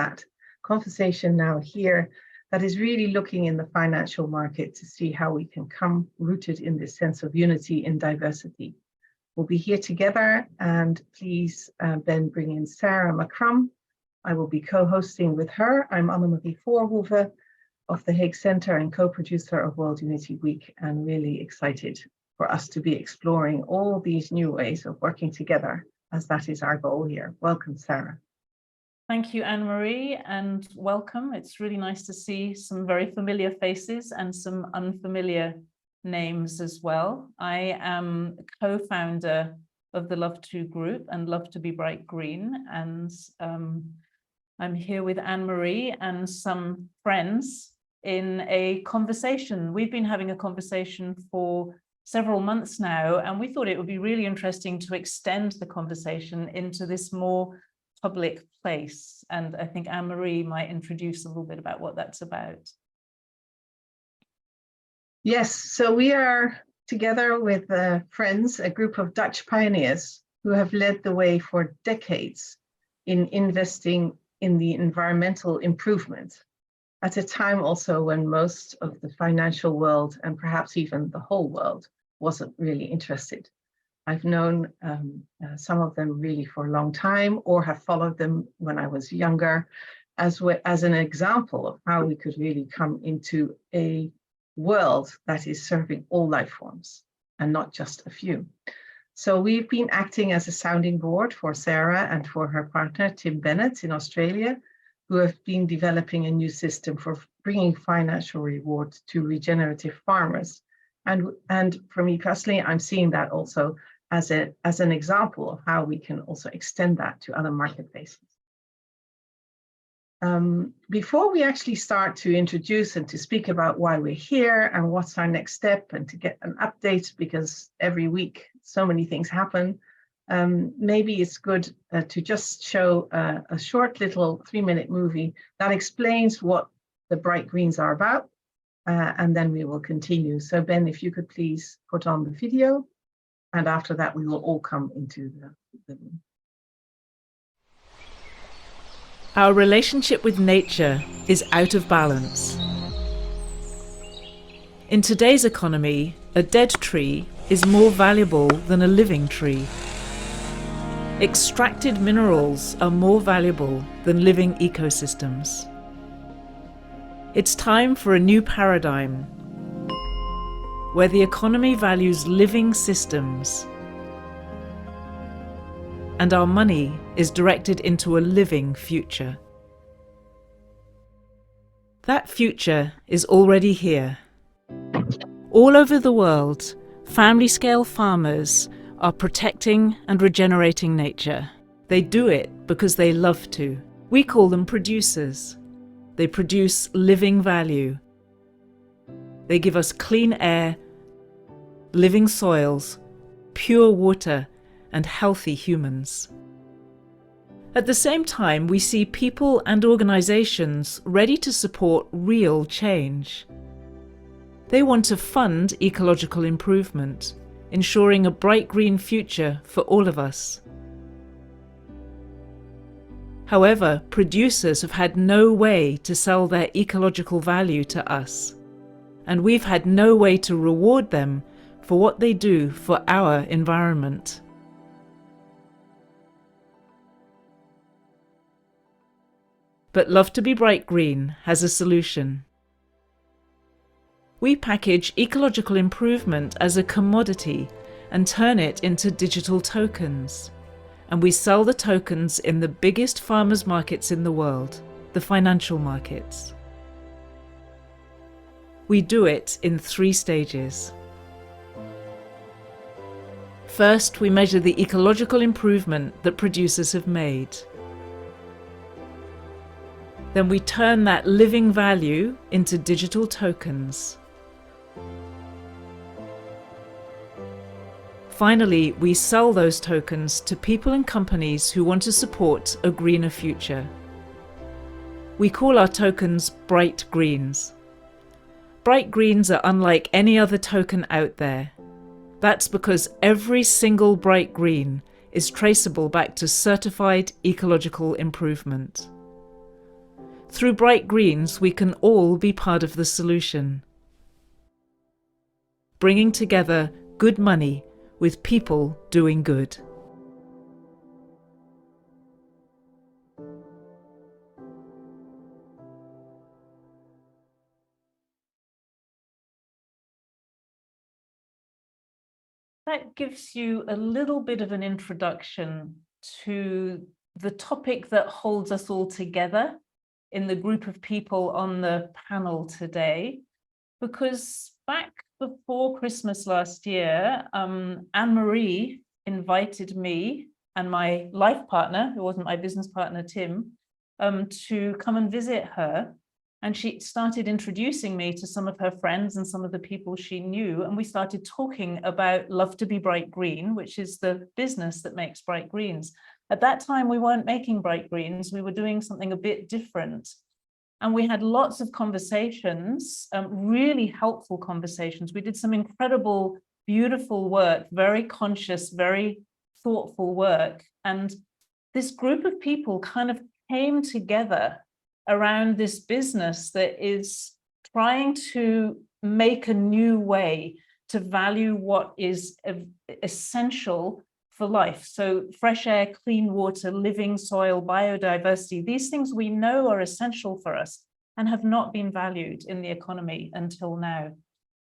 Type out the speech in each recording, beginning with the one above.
that conversation now here that is really looking in the financial market to see how we can come rooted in this sense of unity in diversity. We'll be here together, and please, Ben, bring in Sarah McCrum. I will be co-hosting with her. I'm Annemarie Voorhoeve of the Hague Center and co-producer of World Unity Week, and really excited for us to be exploring all these new ways of working together, as that is our goal here. Welcome, Sarah. Thank you, Anne-Marie, and welcome. It's really nice to see some very familiar faces and some unfamiliar names as well. I am co-founder of the Love To group and Love to be Bright Green, and I'm here with Anne-Marie and some friends in a conversation. We've been having a conversation for several months now, and we thought it would be really interesting to extend the conversation into this more public place. And I think Anne-Marie might introduce a little bit about what that's about. Yes, so we are together with friends, a group of Dutch pioneers who have led the way for decades in investing in the environmental improvement, at a time also when most of the financial world, and perhaps even the whole world, wasn't really interested. I've known some of them really for a long time, or have followed them when I was younger, as an example of how we could really come into a world that is serving all life forms and not just a few. So we've been acting as a sounding board for Sarah and for her partner, Tim Bennett in Australia, who have been developing a new system for bringing financial reward to regenerative farmers. And for me personally, I'm seeing that also as an example of how we can also extend that to other marketplaces. Before we actually start to introduce and to speak about why we're here and what's our next step, and to get an update, because every week so many things happen, maybe it's good to just show a short little 3-minute movie that explains what the Bright Greens are about, and then we will continue. So Ben, if you could please put on the video, and after that we will all come into the room. Our relationship with nature is out of balance. In today's economy, a dead tree is more valuable than a living tree. Extracted minerals are more valuable than living ecosystems. It's time for a new paradigm, where the economy values living systems and our money is directed into a living future. That future is already here. All over the world, family-scale farmers are protecting and regenerating nature. They do it because they love to. We call them producers. They produce living value. They give us clean air, living soils, pure water, and healthy humans. At the same time, we see people and organizations ready to support real change. They want to fund ecological improvement, ensuring a bright green future for all of us. However, producers have had no way to sell their ecological value to us, and we've had no way to reward them for what they do for our environment. But Love to be Bright Green has a solution. We package ecological improvement as a commodity and turn it into digital tokens. And we sell the tokens in the biggest farmers' markets in the world, the financial markets. We do it in 3 stages. First, we measure the ecological improvement that producers have made. Then we turn that living value into digital tokens. Finally, we sell those tokens to people and companies who want to support a greener future. We call our tokens Bright Greens. Bright Greens are unlike any other token out there. That's because every single Bright Green is traceable back to certified ecological improvement. Through Bright Greens, we can all be part of the solution. Bringing together good money with people doing good. That gives you a little bit of an introduction to the topic that holds us all together in the group of people on the panel today. Because back before Christmas last year, Anne-Marie invited me and my life partner, who wasn't my business partner, Tim, to come and visit her. And she started introducing me to some of her friends and some of the people she knew. And we started talking about Love to be Bright Green, which is the business that makes Bright Greens. At that time, we weren't making Bright Greens. We were doing something a bit different. And we had lots of conversations, really helpful conversations. We did some incredible, beautiful work, very conscious, very thoughtful work. And this group of people kind of came together around this business that is trying to make a new way to value what is essential for life. So fresh air, clean water, living soil, biodiversity, these things we know are essential for us and have not been valued in the economy until now.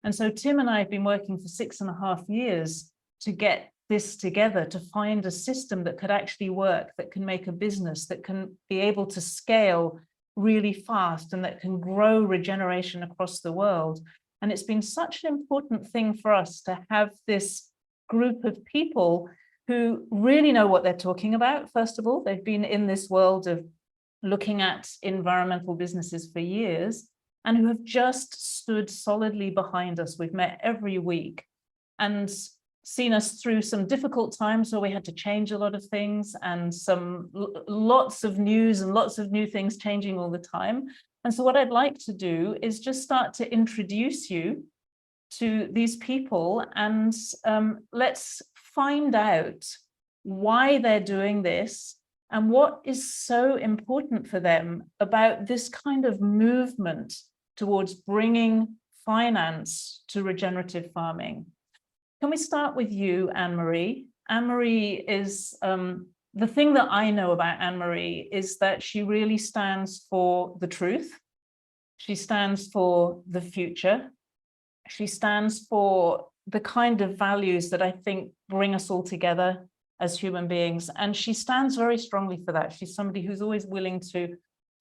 And so Tim and I have been working for 6.5 years to get this together, to find a system that could actually work, that can make a business, that can be able to scale really fast and that can grow regeneration across the world. And it's been such an important thing for us to have this group of people who really know what they're talking about. First of all, they've been in this world of looking at environmental businesses for years and who have just stood solidly behind us. We've met every week and seen us through some difficult times where we had to change a lot of things and lots of news and lots of new things changing all the time. And so what I'd like to do is just start to introduce you to these people and let's find out why they're doing this and what is so important for them about this kind of movement towards bringing finance to regenerative farming. Can we start with you, Anne-Marie? Anne-Marie is, the thing that I know about Anne-Marie is that she really stands for the truth. She stands for the future. She stands for the kind of values that I think bring us all together as human beings. And she stands very strongly for that. She's somebody who's always willing to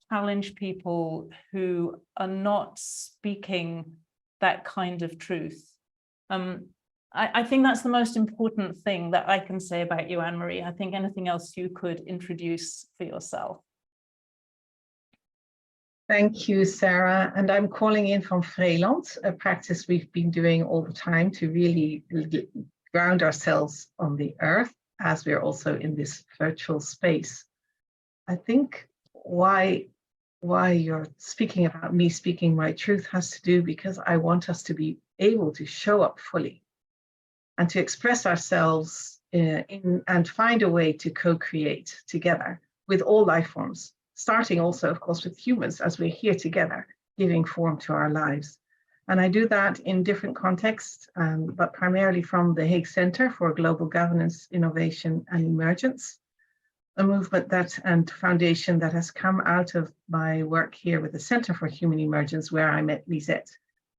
challenge people who are not speaking that kind of truth. I think that's the most important thing that I can say about you, Anne-Marie. I think anything else you could introduce for yourself. Thank you, Sarah. And I'm calling in from Vreeland, a practice we've been doing all the time to really ground ourselves on the earth as we're also in this virtual space. I think why you're speaking about me speaking my truth has to do because I want us to be able to show up fully and to express ourselves and find a way to co-create together with all life forms, starting also, of course, with humans as we're here together, giving form to our lives. And I do that in different contexts, but primarily from the Hague Center for Global Governance, Innovation and Emergence, a movement and foundation that has come out of my work here with the Center for Human Emergence, where I met Lisette,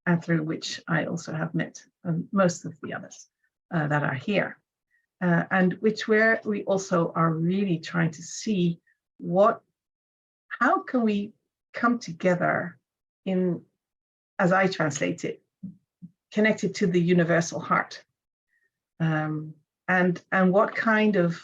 and through which I also have met most of the others that are here, and where we also are really trying to see how can we come together in, as I translate it, connected to the universal heart, and what kind of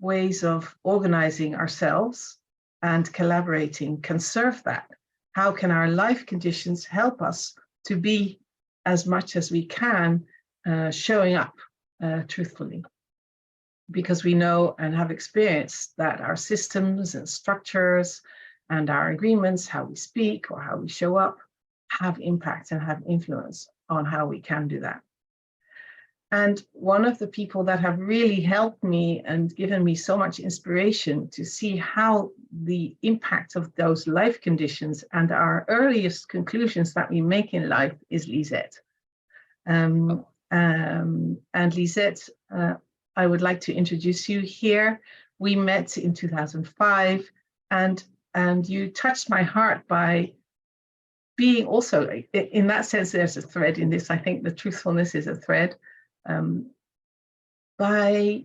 ways of organizing ourselves and collaborating can serve that. How can our life conditions help us to be, as much as we can, showing up truthfully? Because we know and have experienced that our systems and structures and our agreements, how we speak or how we show up, have impact and have influence on how we can do that. And one of the people that have really helped me and given me so much inspiration to see how the impact of those life conditions and our earliest conclusions that we make in life is Lisette. And Lisette, I would like to introduce you here. We met in 2005, and you touched my heart by being also, in that sense, there's a thread in this. I think the truthfulness is a thread. By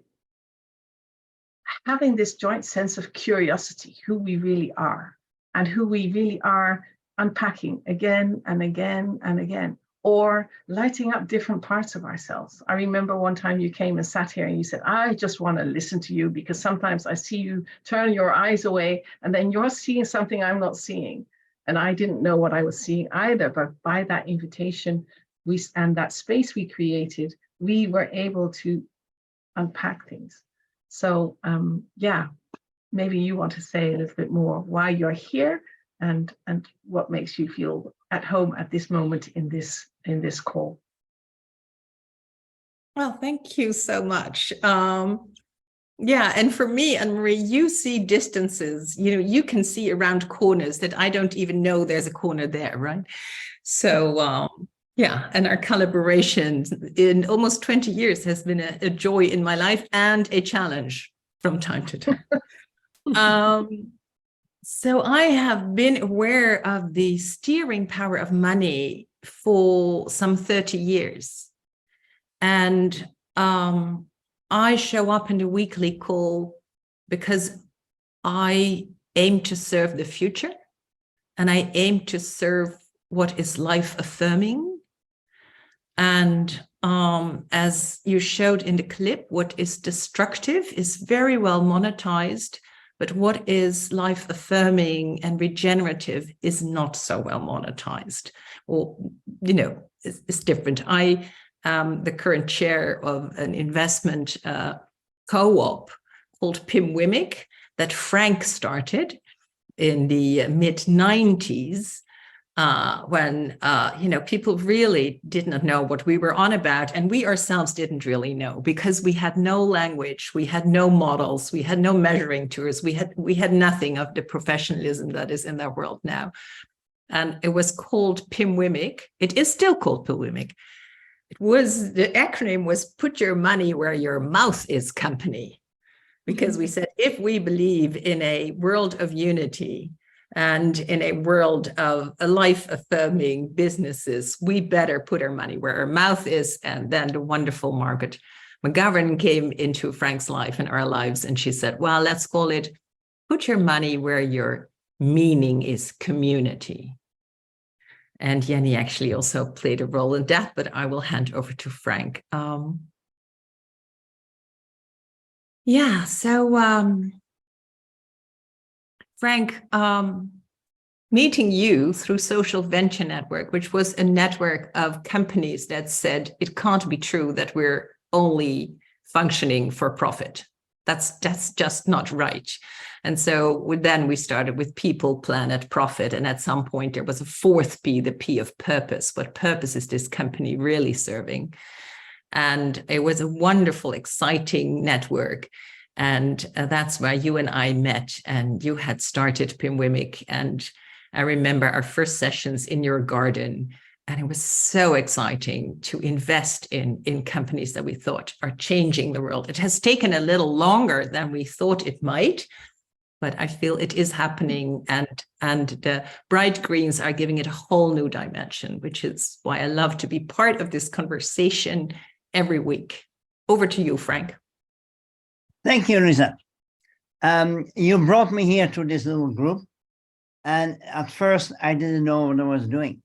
having this joint sense of curiosity, who we really are, and who we really are unpacking again and again and again, or lighting up different parts of ourselves. I remember one time you came and sat here and you said, I just want to listen to you because sometimes I see you turn your eyes away and then you're seeing something I'm not seeing. And I didn't know what I was seeing either, but by that invitation and that space we created, we were able to unpack things. So yeah, maybe you want to say a little bit more why you're here and what makes you feel at home at this moment in this call. Well, thank you so much. Yeah, and for me, Anne-Marie, you see distances, you can see around corners that I don't even know there's a corner there, right? So yeah, and our collaboration in almost 20 years has been a joy in my life and a challenge from time to time. So I have been aware of the steering power of money for some 30 years. And I show up in the weekly call because I aim to serve the future and I aim to serve what is life affirming. And as you showed in the clip, what is destructive is very well monetized, but what is life affirming and regenerative is not so well monetized, or, it's different. I am the current chair of an investment co-op called Beuningen that Frank started in the mid-90s. When people really did not know what we were on about, and we ourselves didn't really know because we had no language, we had no models, we had no measuring tools, we had nothing of the professionalism that is in that world now. And it was called Beuningen. It is still called Beuningen. The acronym was Put Your Money Where Your Mouth Is Company, because we said if we believe in a world of unity and in a world of life-affirming businesses, we better put our money where our mouth is. And then the wonderful Margaret McGovern came into Frank's life and our lives, and she said, well, let's call it Put Your Money Where Your Meaning Is Community. And Jenny actually also played a role in that, but I will hand over to Frank. Frank, meeting you through Social Venture Network, which was a network of companies that said it can't be true that we're only functioning for profit. That's just not right. And so then we started with people, planet, profit. And at some point there was a fourth P, the P of purpose. What purpose is this company really serving? And it was a wonderful, exciting network. And that's where you and I met, and you had started Beuningen. And I remember our first sessions in your garden, and it was so exciting to invest in companies that we thought are changing the world. It has taken a little longer than we thought it might, but I feel it is happening, and the bright greens are giving it a whole new dimension, which is why I love to be part of this conversation every week. Over to you, Frank. Thank you, Lisette. You brought me here to this little group, and at first I didn't know what I was doing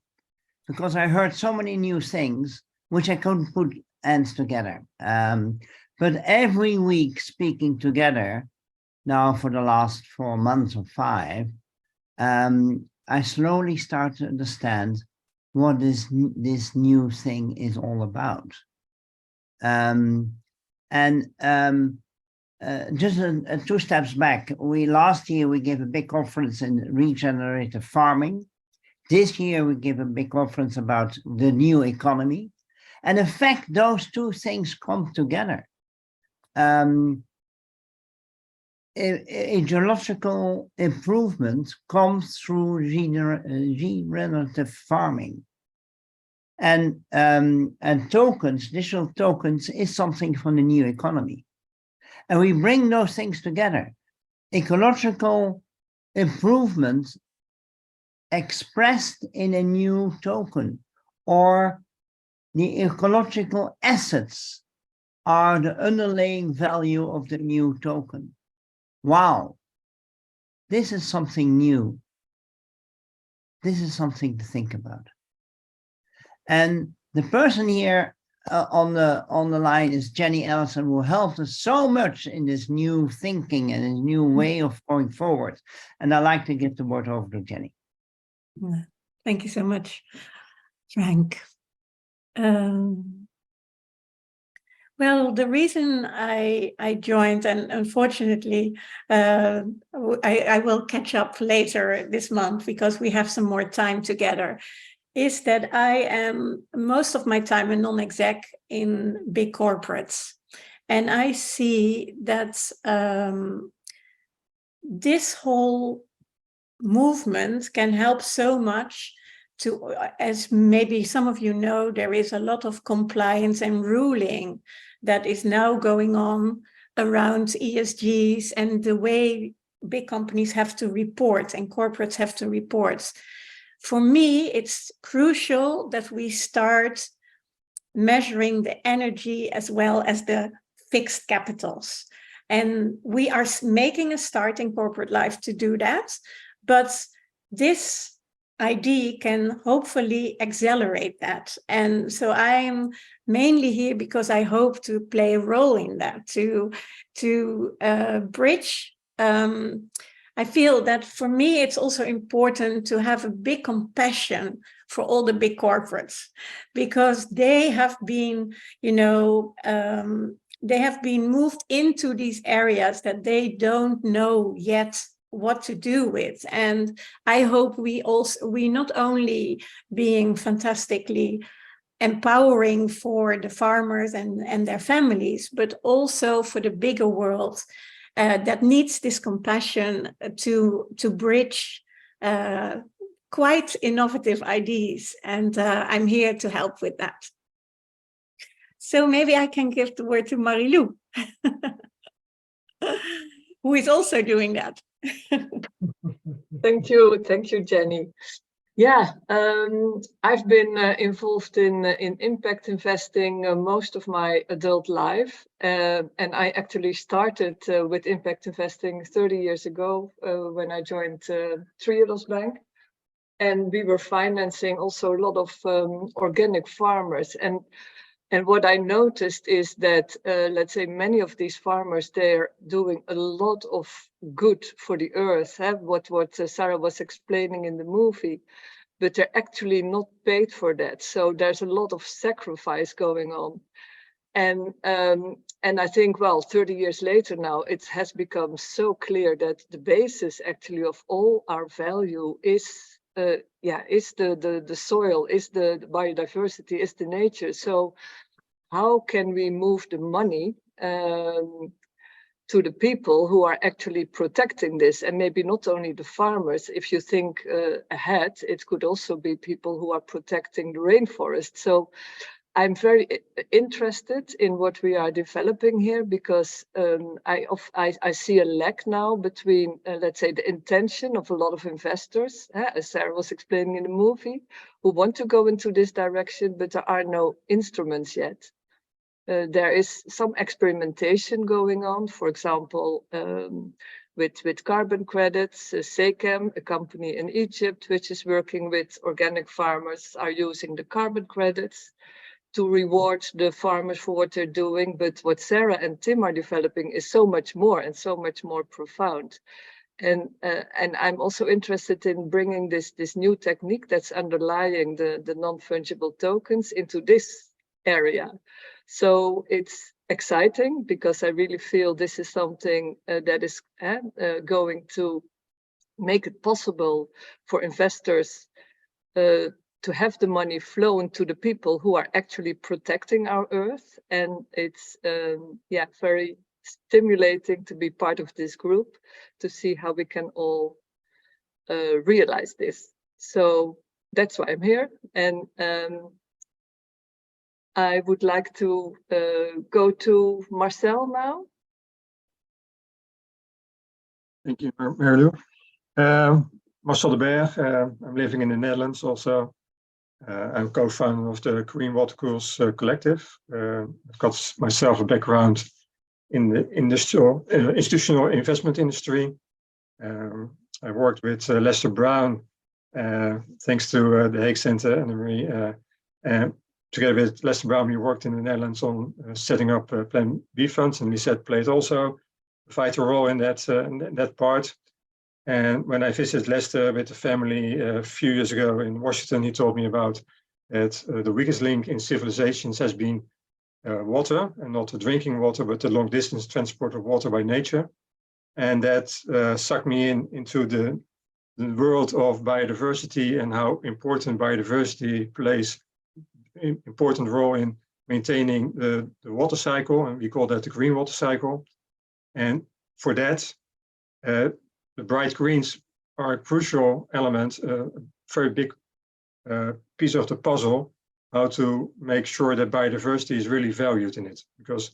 because I heard so many new things which I couldn't put ends together. But every week speaking together, now for the last 4 months or 5, I slowly start to understand what this new thing is all about. Just 2 steps back, last year we gave a big conference in regenerative farming. This year we gave a big conference about the new economy. And in fact, those two things come together. Ecological improvement comes through regenerative farming. And tokens, digital tokens, is something from the new economy. And we bring those things together. Ecological improvement expressed in a new token, or the ecological assets are the underlying value of the new token. Wow, this is something new. This is something to think about. And the person here on the line is Jenny Elissen, who helped us so much in this new thinking and a new way of going forward. And I'd like to give the word over to Jenny. Thank you so much, Frank. Well, the reason I joined, and unfortunately, I will catch up later this month because we have some more time together, is that I am most of my time a non-exec in big corporates. And I see that this whole movement can help so much to, as maybe some of you know, there is a lot of compliance and ruling that is now going on around ESGs and the way big companies have to report and corporates have to report. For me, it's crucial that we start measuring the energy as well as the fixed capitals. And we are making a start in corporate life to do that, but this idea can hopefully accelerate that. And so I am mainly here because I hope to play a role in that, to bridge. I feel that for me, it's also important to have a big compassion for all the big corporates, because they have been, they have been moved into these areas that they don't know yet what to do with. And I hope we not only being fantastically empowering for the farmers and their families, but also for the bigger world that needs this compassion to bridge quite innovative ideas. And I'm here to help with that. So maybe I can give the word to Marlou, who is also doing that. Thank you, Jenny. Yeah, I've been involved in impact investing most of my adult life, and I actually started with impact investing 30 years ago when I joined Triodos Bank, and we were financing also a lot of organic farmers. And what I noticed is that, let's say, many of these farmers, they're doing a lot of good for the earth, what Sarah was explaining in the movie, but they're actually not paid for that. So there's a lot of sacrifice going on. And I think, well, 30 years later now, it has become so clear that the basis actually of all our value is the soil, is the biodiversity, is the nature. So how can we move the money to the people who are actually protecting this? And maybe not only the farmers. If you think ahead, it could also be people who are protecting the rainforest. So I'm very interested in what we are developing here, because I see a lack now between, let's say, the intention of a lot of investors, as Sarah was explaining in the movie, who want to go into this direction, but there are no instruments yet. There is some experimentation going on, for example, with carbon credits. Secam, a company in Egypt, which is working with organic farmers, are using the carbon credits to reward the farmers for what they're doing. But what Sarah and Tim are developing is so much more and so much more profound. And I'm also interested in bringing this new technique that's underlying the non-fungible tokens into this area. So it's exciting, because I really feel this is something that is going to make it possible for investors to have the money flown to the people who are actually protecting our earth. And it's very stimulating to be part of this group, to see how we can all realize this. So that's why I'm here. And I would like to go to Marcel now. Thank you, Marlou. Marcel de Berg. I'm living in the Netherlands also. I'm co-founder of the Green Water Coolers Collective. I've got myself a background in the institutional investment industry. I worked with Lester Brown, thanks to the Hague Center, and together with Lester Brown, we worked in the Netherlands on setting up Plan B funds, and Lisette played also a vital role in that part. And when I visited Lester with the family a few years ago in Washington, he told me about that the weakest link in civilizations has been water, and not the drinking water, but the long distance transport of water by nature. And that sucked me into the world of biodiversity and how important biodiversity plays an important role in maintaining the water cycle, and we call that the green water cycle. And for that, the bright greens are a crucial element, a very big piece of the puzzle, how to make sure that biodiversity is really valued in it, because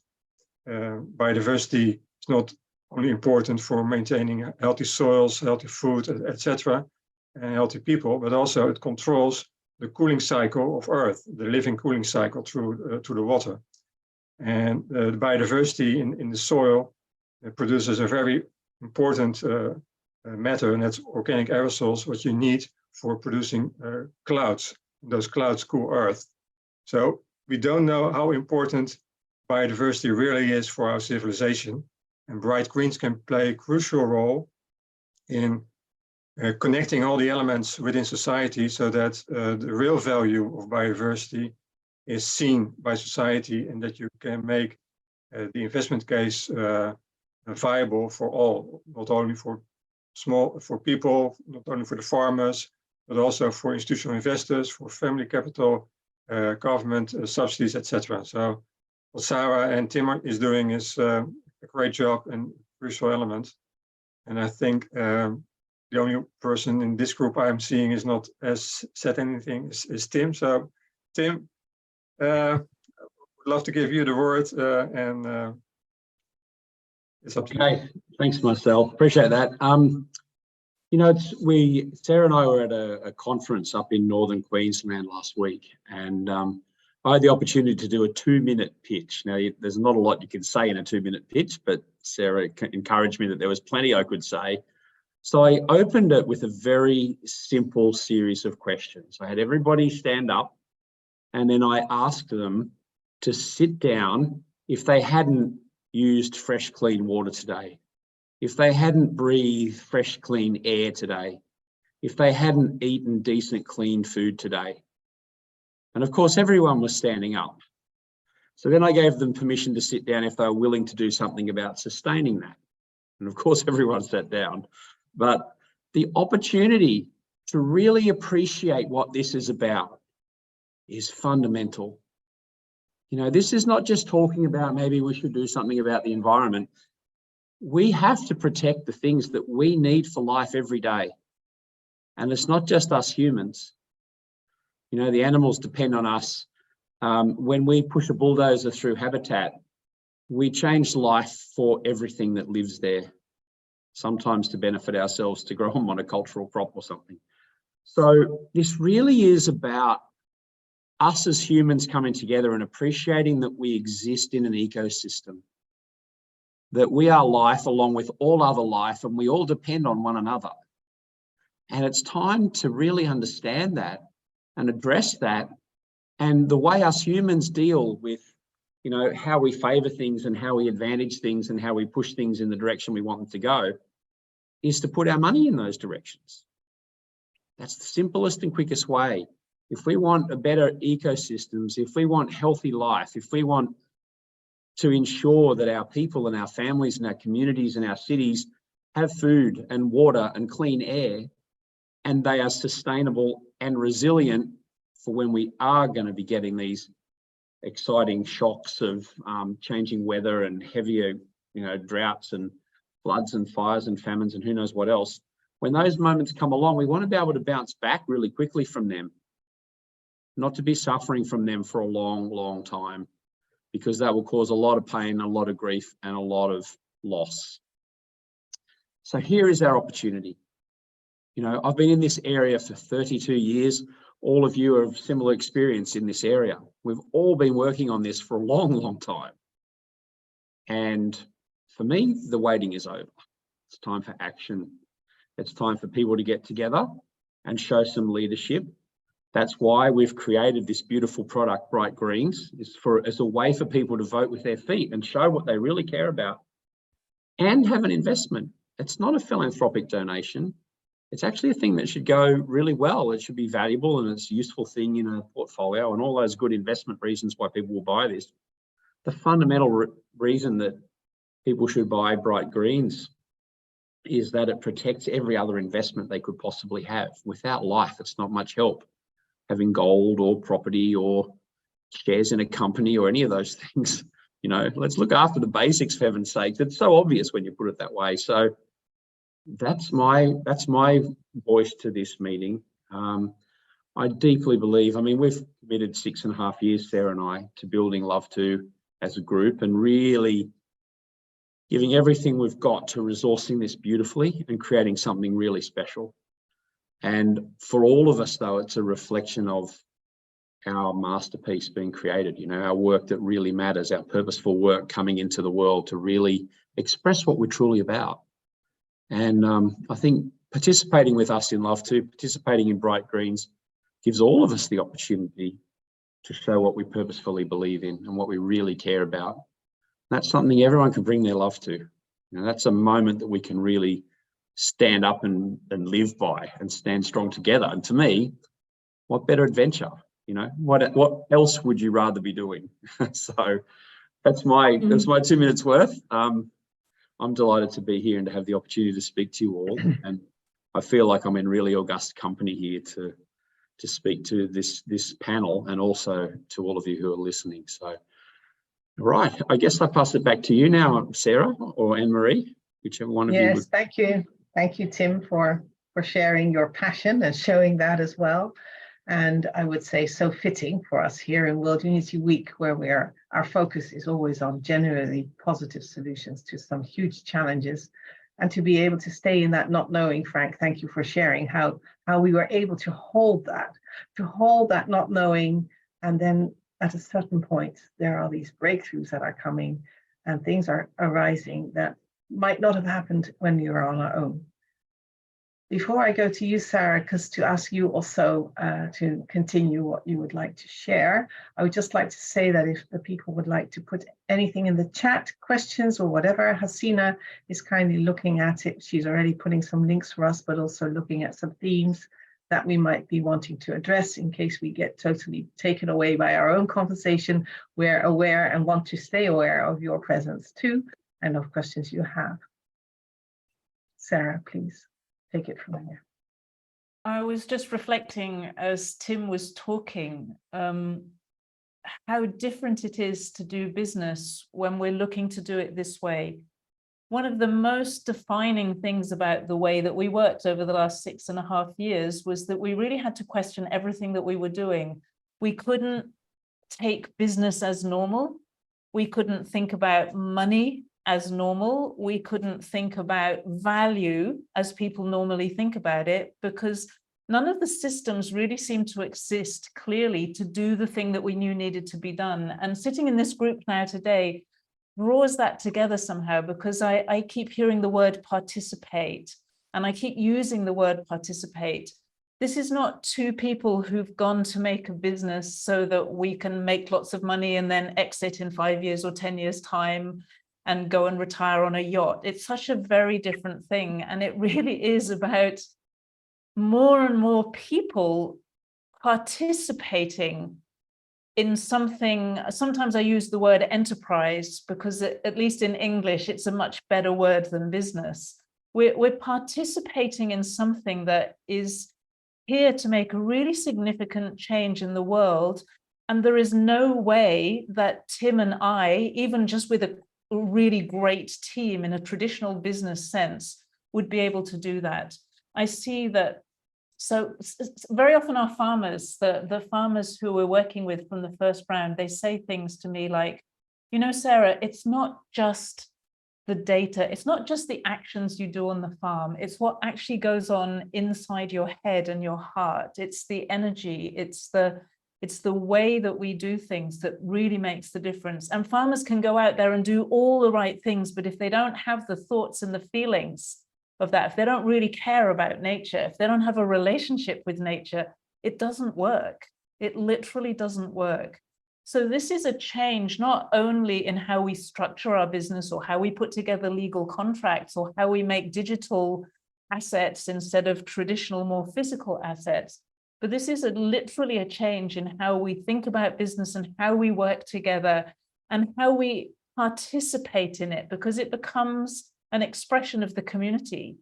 biodiversity is not only important for maintaining healthy soils, healthy food, etc., and healthy people, but also it controls the cooling cycle of Earth, the living cooling cycle through to the water. And the biodiversity in the soil produces a very important matter, and that's organic aerosols, what you need for producing clouds. Those clouds cool Earth. So we don't know how important biodiversity really is for our civilization, and bright greens can play a crucial role in connecting all the elements within society, so that the real value of biodiversity is seen by society, and that you can make the investment case viable for all, not only for people, not only for the farmers, but also for institutional investors, for family capital, government subsidies, etc. So what Sarah and Tim is doing is a great job and crucial element. And I think the only person in this group I'm seeing is not as said anything is Tim. So Tim, would love to give you the word, and it's up to you. Okay, thanks, Marcel. Appreciate that. You know, Sarah and I were at a conference up in Northern Queensland last week, and I had the opportunity to do a 2-minute pitch. Now, there's not a lot you can say in a 2-minute pitch, but Sarah encouraged me that there was plenty I could say. So I opened it with a very simple series of questions. I had everybody stand up, and then I asked them to sit down if they hadn't used fresh, clean water today, if they hadn't breathed fresh, clean air today, if they hadn't eaten decent, clean food today. And of course, everyone was standing up. So then I gave them permission to sit down if they were willing to do something about sustaining that. And of course, everyone sat down. But the opportunity to really appreciate what this is about is fundamental. You know, this is not just talking about maybe we should do something about the environment. We have to protect the things that we need for life every day. And it's not just us humans. You know, the animals depend on us. When we push a bulldozer through habitat, we change life for everything that lives there, sometimes to benefit ourselves, to grow a monocultural crop or something. So this really is about us as humans coming together and appreciating that we exist in an ecosystem, that we are life along with all other life, and we all depend on one another. And it's time to really understand that and address that. And the way us humans deal with, you know, how we favor things and how we advantage things and how we push things in the direction we want them to go is to put our money in those directions. That's the simplest and quickest way. If we want a better ecosystems, if we want healthy life, if we want to ensure that our people and our families and our communities and our cities have food and water and clean air, and they are sustainable and resilient for when we are going to be getting these exciting shocks of changing weather and heavier, droughts and floods and fires and famines and who knows what else. When those moments come along, we want to be able to bounce back really quickly from them, not to be suffering from them for a long, long time, because that will cause a lot of pain, a lot of grief, and a lot of loss. So here is our opportunity. I've been in this area for 32 years. All of you have similar experience in this area. We've all been working on this for a long, long time. And for me, the waiting is over. It's time for action. It's time for people to get together and show some leadership. That's why we've created this beautiful product, Bright Greens, as a way for people to vote with their feet and show what they really care about and have an investment. It's not a philanthropic donation. It's actually a thing that should go really well. It should be valuable and it's a useful thing in a portfolio and all those good investment reasons why people will buy this. The fundamental reason that people should buy Bright Greens is that it protects every other investment they could possibly have. Without life, it's not much help having gold or property or shares in a company or any of those things. Let's look after the basics, for heaven's sake. It's so obvious when you put it that way. So that's my voice to this meeting. I deeply believe, we've committed 6.5 years, Sarah and I, to building Love To as a group and really giving everything we've got to resourcing this beautifully and creating something really special. And for all of us, though, it's a reflection of our masterpiece being created, our work that really matters, our purposeful work coming into the world to really express what we're truly about. And I think participating with us in Love To, participating in Bright Greens, gives all of us the opportunity to show what we purposefully believe in and what we really care about. That's something everyone can bring their love to. That's a moment that we can really stand up and live by and stand strong together. And to me, what better adventure? What else would you rather be doing? So that's my 2 minutes worth. I'm delighted to be here and to have the opportunity to speak to you all. And I feel like I'm in really august company here to speak to this panel and also to all of you who are listening. So, right, I guess I pass it back to you now, Sarah or Anne-Marie, whichever one of you would. Yes, thank you. Thank you, Tim, for sharing your passion and showing that as well. And I would say so fitting for us here in World Unity Week, where our focus is always on generally positive solutions to some huge challenges. And to be able to stay in that not knowing, Frank, thank you for sharing how we were able to hold that not knowing. And then at a certain point, there are these breakthroughs that are coming and things are arising that might not have happened when you were on our own. Before I go to you, Sarah, because to ask you also to continue what you would like to share, I would just like to say that if the people would like to put anything in the chat, questions or whatever, Hasina is kindly looking at it. She's already putting some links for us, but also looking at some themes that we might be wanting to address in case we get totally taken away by our own conversation. We're aware and want to stay aware of your presence too, and of questions you have. Sarah, please. Take it from here. I was just reflecting as Tim was talking, how different it is to do business when we're looking to do it this way. One of the most defining things about the way that we worked over the last 6.5 years was that we really had to question everything that we were doing. We couldn't take business as normal. We couldn't think about money as normal. We couldn't think about value as people normally think about it, because none of the systems really seemed to exist clearly to do the thing that we knew needed to be done. And sitting in this group now today draws that together somehow, because I keep hearing the word participate, and I keep using the word participate. This is not two people who've gone to make a business so that we can make lots of money and then exit in 5 years or 10 years time and go and retire on a yacht. It's such a very different thing. And it really is about more and more people participating in something. Sometimes I use the word enterprise because at least in English, it's a much better word than business. We're participating in something that is here to make a really significant change in the world. And there is no way that Tim and I, even just with a really great team in a traditional business sense, would be able to do that. I see that. So very often our farmers, the farmers who we're working with from the first round, they say things to me like, you know, Sarah, it's not just the data, it's not just the actions you do on the farm, it's what actually goes on inside your head and your heart. It's the energy, it's the way that we do things that really makes the difference. And farmers can go out there and do all the right things, but if they don't have the thoughts and the feelings of that, if they don't really care about nature, if they don't have a relationship with nature, it doesn't work. It literally doesn't work. So this is a change not only in how we structure our business or how we put together legal contracts or how we make digital assets instead of traditional, more physical assets, but this is literally a change in how we think about business and how we work together and how we participate in it, because it becomes an expression of the community.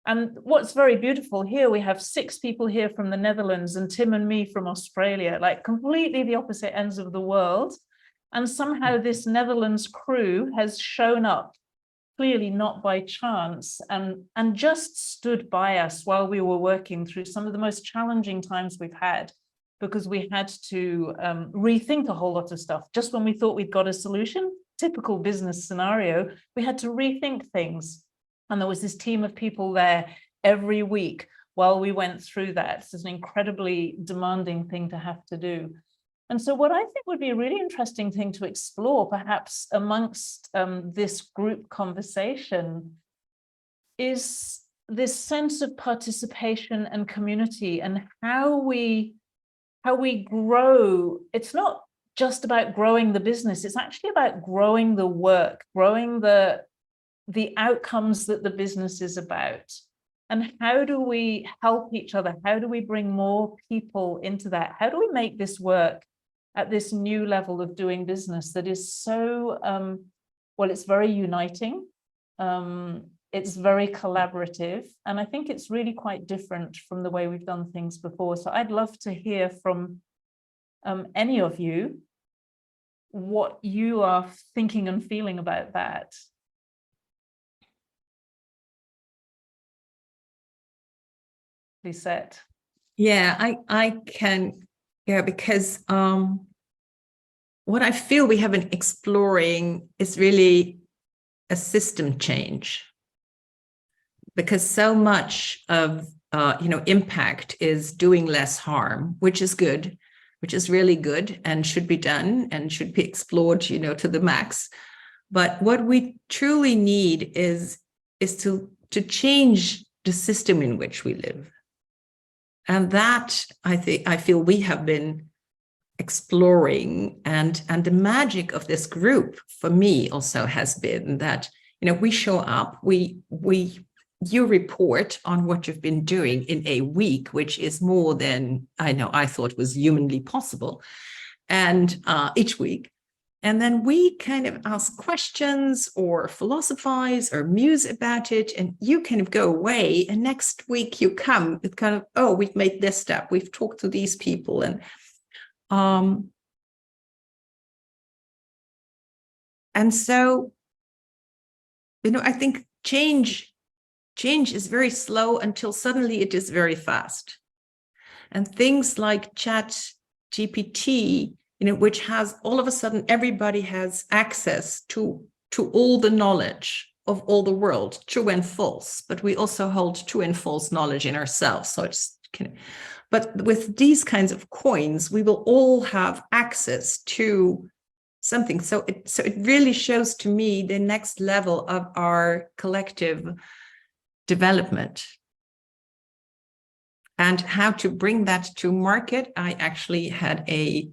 And what's very beautiful here, we have 6 people here from the Netherlands and Tim and me from Australia, like completely the opposite ends of the world. And somehow this Netherlands crew has shown up, clearly not by chance, and just stood by us while we were working through some of the most challenging times we've had, because we had to rethink a whole lot of stuff. Just when we thought we'd got a solution, typical business scenario, we had to rethink things. And there was this team of people there every week while we went through that. This is an incredibly demanding thing to have to do. And so what I think would be a really interesting thing to explore, perhaps amongst this group conversation, is this sense of participation and community and how we grow. It's not just about growing the business, it's actually about growing the work, growing the outcomes that the business is about. And how do we help each other? How do we bring more people into that? How do we make this work at this new level of doing business that is so, well, it's very uniting. It's very collaborative. And I think it's really quite different from the way we've done things before. So I'd love to hear from any of you what you are thinking and feeling about that. Lisette. Yeah, I can, yeah, because what I feel we have been exploring is really a system change, because so much of impact is doing less harm, which is good, which is really good and should be done and should be explored, to the max. But what we truly need is to change the system in which we live. And that I feel we have been exploring, and the magic of this group for me also has been that we show up, you report on what you've been doing in a week, which is more than I thought was humanly possible, and each week. And then we kind of ask questions or philosophize or muse about it, and you kind of go away, and next week you come with kind of, oh, we've made this step, we've talked to these people. And so, I think change is very slow until suddenly it is very fast. And things like ChatGPT, which has all of a sudden everybody has access to all the knowledge of all the world, true and false, but we also hold true and false knowledge in ourselves. So but with these kinds of coins, we will all have access to something. So it really shows to me the next level of our collective development. And how to bring that to market. I actually had a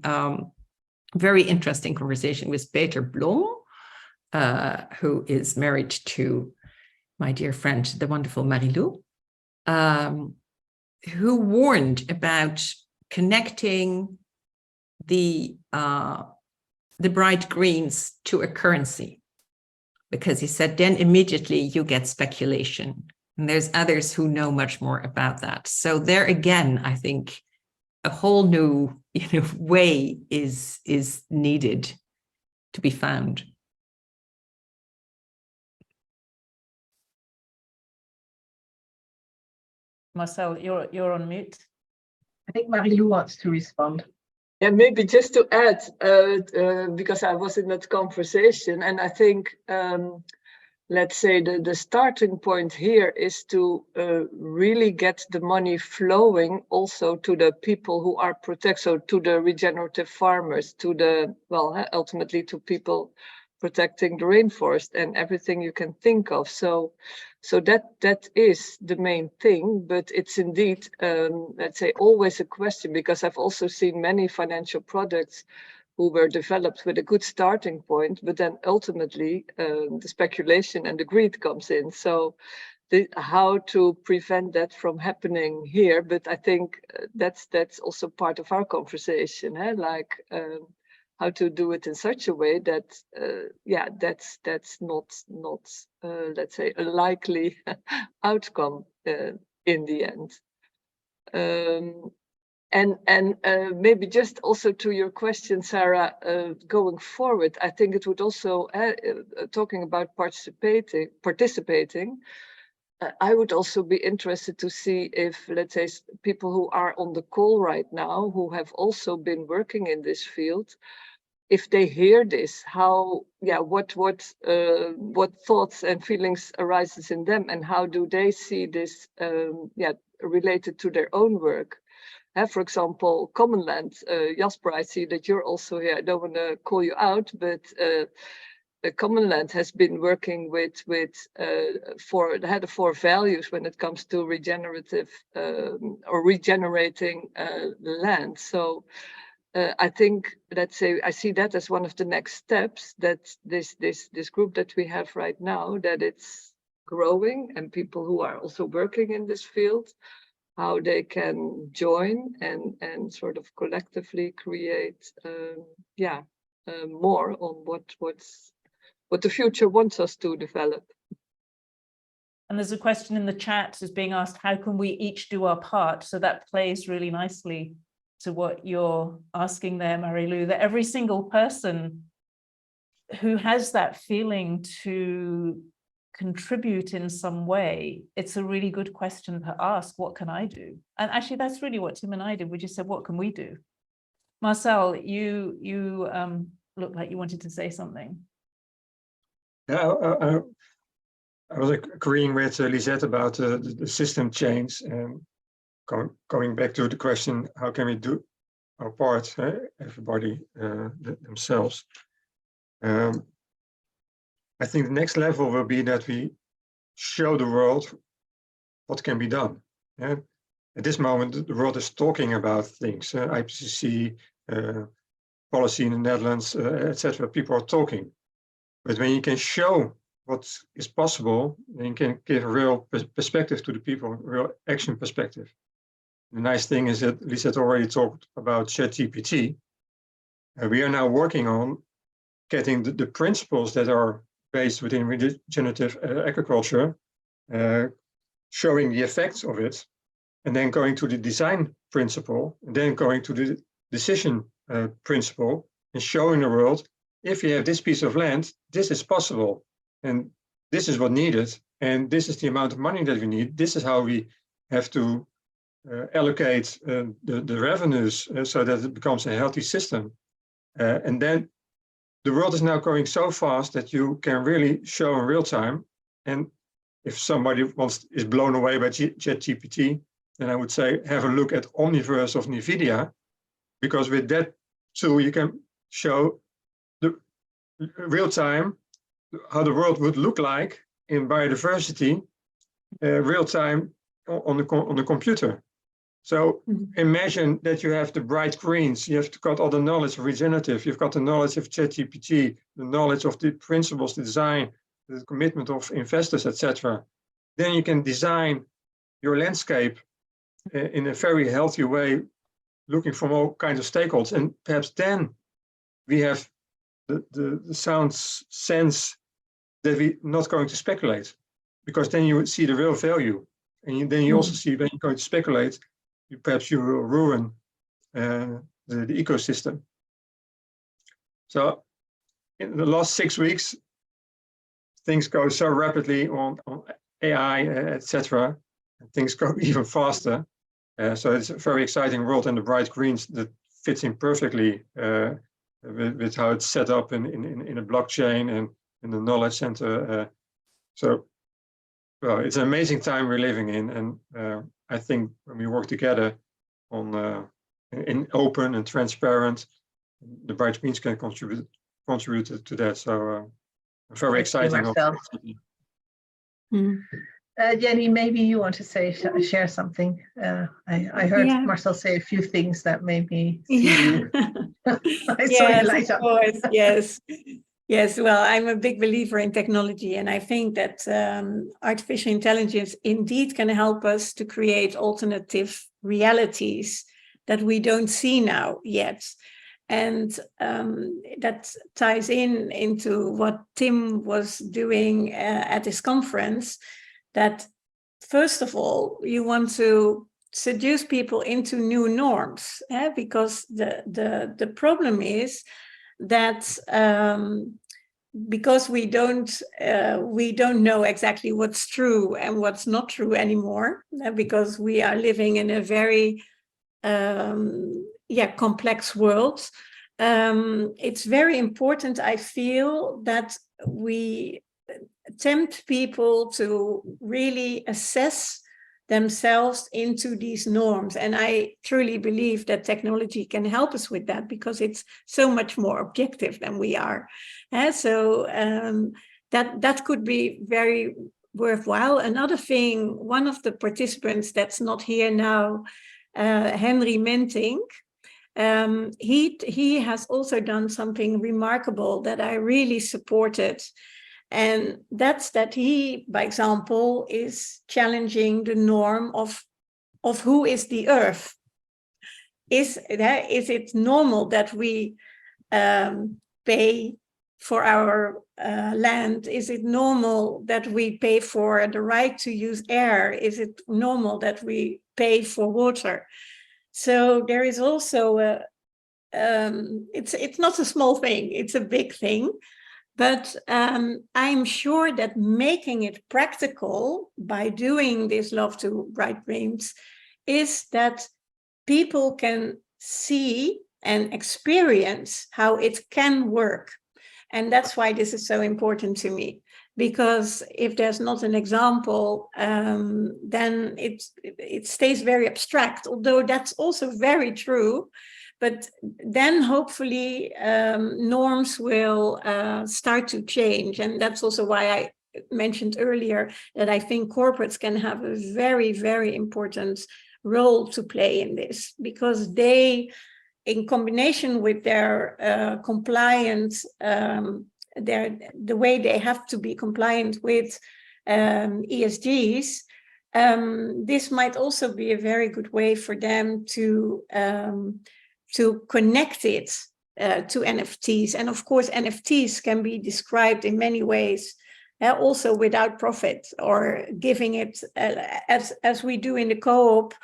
very interesting conversation with Peter Blom, who is married to my dear friend, the wonderful Marlou, who warned about connecting the bright greens to a currency, because he said then immediately you get speculation. And there's others who know much more about that. So there again, I think a whole new, way is needed to be found. Marcel, you're on mute. I think Marlou wants to respond. Yeah, maybe just to add, because I was in that conversation, and I think, let's say the starting point here is to really get the money flowing also to the people who are so to the regenerative farmers, to the, well, ultimately to people protecting the rainforest and everything you can think of. So that is the main thing, but it's indeed, let's say, always a question, because I've also seen many financial products who were developed with a good starting point, but then ultimately the speculation and the greed comes in. So how to prevent that from happening here? But I think that's also part of our conversation, like how to do it in such a way that, that's not let's say, a likely outcome in the end. And maybe just also to your question, Sarah, going forward, I think it would also, talking about participating, I would also be interested to see if, let's say, people who are on the call right now, who have also been working in this field, if they hear this, how, what thoughts and feelings arises in them, and how do they see this, related to their own work? For example, Common Land, Jasper, I see that you're also here. I don't want to call you out, but Common Land has been working with the 4 values when it comes to regenerative or regenerating land. So I think, let's say, I see that as one of the next steps, that this group that we have right now, that it's growing, and people who are also working in this field, how they can join and sort of collectively create more on what the future wants us to develop. And there's a question in the chat is being asked, how can we each do our part? So that plays really nicely to what you're asking there, Marlou, that every single person who has that feeling to contribute in some way, it's a really good question to ask, what can I do? And actually, that's really what Tim and I did. We just said, what can we do? Marcel, you looked like you wanted to say something. Yeah, I was agreeing with Lisette about the system change, and going back to the question, how can we do our part, everybody themselves? I think the next level will be that we show the world what can be done. Yeah? At this moment, the world is talking about things, IPCC, policy in the Netherlands, etc. People are talking. But when you can show what is possible, then you can give a real perspective to the people, a real action perspective. The nice thing is that Lisette already talked about ChatGPT. We are now working on getting the principles that are based within regenerative agriculture, showing the effects of it, and then going to the design principle, and then going to the decision principle, and showing the world, if you have this piece of land, this is possible, and this is what needed, and this is the amount of money that we need. This is how we have to allocate the revenues so that it becomes a healthy system. And then the world is now going so fast that you can really show in real time. And if somebody is blown away by ChatGPT, then I would say have a look at Omniverse of NVIDIA, because with that tool you can show the real time how the world would look like in biodiversity, real time on the computer. So imagine that you have the bright greens, you have got all the knowledge of regenerative, you've got the knowledge of ChatGPT, the knowledge of the principles, the design, the commitment of investors, etc. Then you can design your landscape in a very healthy way, looking from all kinds of stakeholders. And perhaps then we have the sound sense that we're not going to speculate, because then you would see the real value. And then you also see when you're going to speculate, perhaps you will ruin the ecosystem. So in the last 6 weeks, things go so rapidly on AI, etc. Things go even faster. So it's a very exciting world, and the bright greens that fits in perfectly with how it's set up in a blockchain and in the knowledge center. So, well, it's an amazing time we're living in, and I think when we work together on in open and transparent, the bright greens can contribute to that. So, very exciting. Jenny, maybe you want to share something. I heard Marcel say a few things that made me see I saw you light up. Of course, yes. Yes, well, I'm a big believer in technology, and I think that artificial intelligence indeed can help us to create alternative realities that we don't see now yet. And that ties into what Tim was doing at his conference, that first of all, you want to seduce people into new norms, because the problem is that because we don't know exactly what's true and what's not true anymore, because we are living in a very complex world. It's very important, I feel, that we tempt people to really assess themselves into these norms. And I truly believe that technology can help us with that, because it's so much more objective than we are. So that could be very worthwhile. Another thing, one of the participants that's not here now, Henry Mentink, he has also done something remarkable that I really supported. And that's that he, by example, is challenging the norm of who is the earth. Is it normal that we pay for our land? Is it normal that we pay for the right to use air? Is it normal that we pay for water? So there is also it's not a small thing, it's a big thing. But I'm sure that making it practical by doing this Love to Bright Dreams is that people can see and experience how it can work. And that's why this is so important to me. Because if there's not an example, then it stays very abstract, although that's also very true. But then hopefully norms will start to change. And that's also why I mentioned earlier that I think corporates can have a very, very important role to play in this, because they, in combination with their compliance, the way they have to be compliant with ESGs, this might also be a very good way for them to connect it to NFTs. And of course, NFTs can be described in many ways, also without profit, or giving it, as we do in the co-op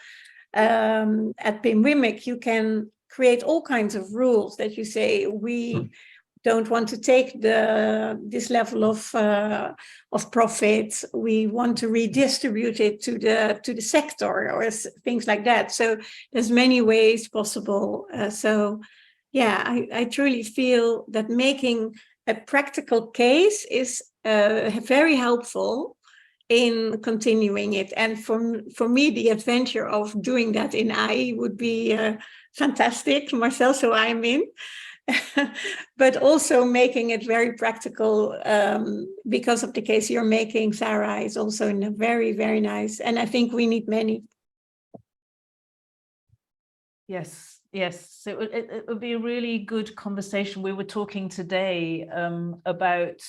at Beuningen, you can create all kinds of rules that you say, we don't want to take this level of profit. We want to redistribute it to the sector, or things like that. So there's many ways possible. So yeah, I truly feel that making a practical case is very helpful in continuing it. And for me, the adventure of doing that in AI would be fantastic, Marcel, so I'm in. But also making it very practical, because of the case you're making, Sarah, is also very, very nice. And I think we need many. Yes, yes. It would be a really good conversation. We were talking today about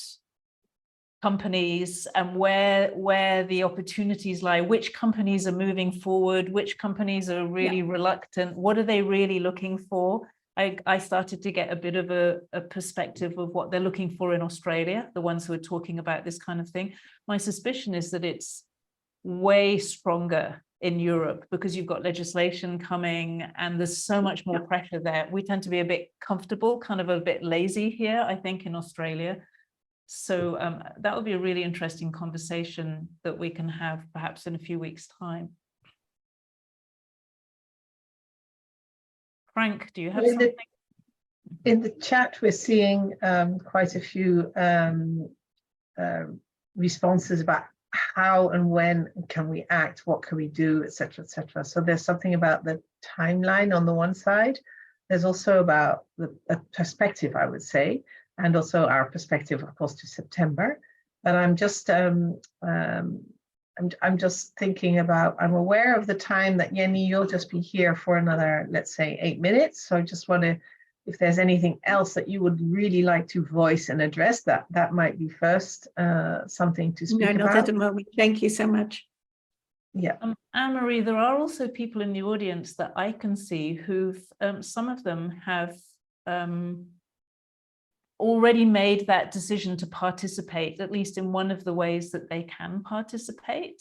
companies and where the opportunities lie, which companies are moving forward, which companies are really reluctant, what are they really looking for? I started to get a bit of a perspective of what they're looking for in Australia, the ones who are talking about this kind of thing. My suspicion is that it's way stronger in Europe because you've got legislation coming and there's so much more pressure there. We tend to be a bit comfortable, kind of a bit lazy here, I think, in Australia. So that will be a really interesting conversation that we can have perhaps in a few weeks' time. Frank, do you have something? In the chat, we're seeing quite a few responses about how and when can we act, what can we do, etc., etc. So there's something about the timeline on the one side. There's also about the perspective, I would say, and also our perspective, of course, to September. But I'm just I'm just thinking about, I'm aware of the time that Jenny, you'll just be here for another, let's say, 8 minutes. So I just want to, if there's anything else that you would really like to voice and address, that might be first something to speak about. No, not at the moment. Thank you so much. Yeah. Anne-Marie, there are also people in the audience that I can see who've, some of them have already made that decision to participate, at least in one of the ways that they can participate.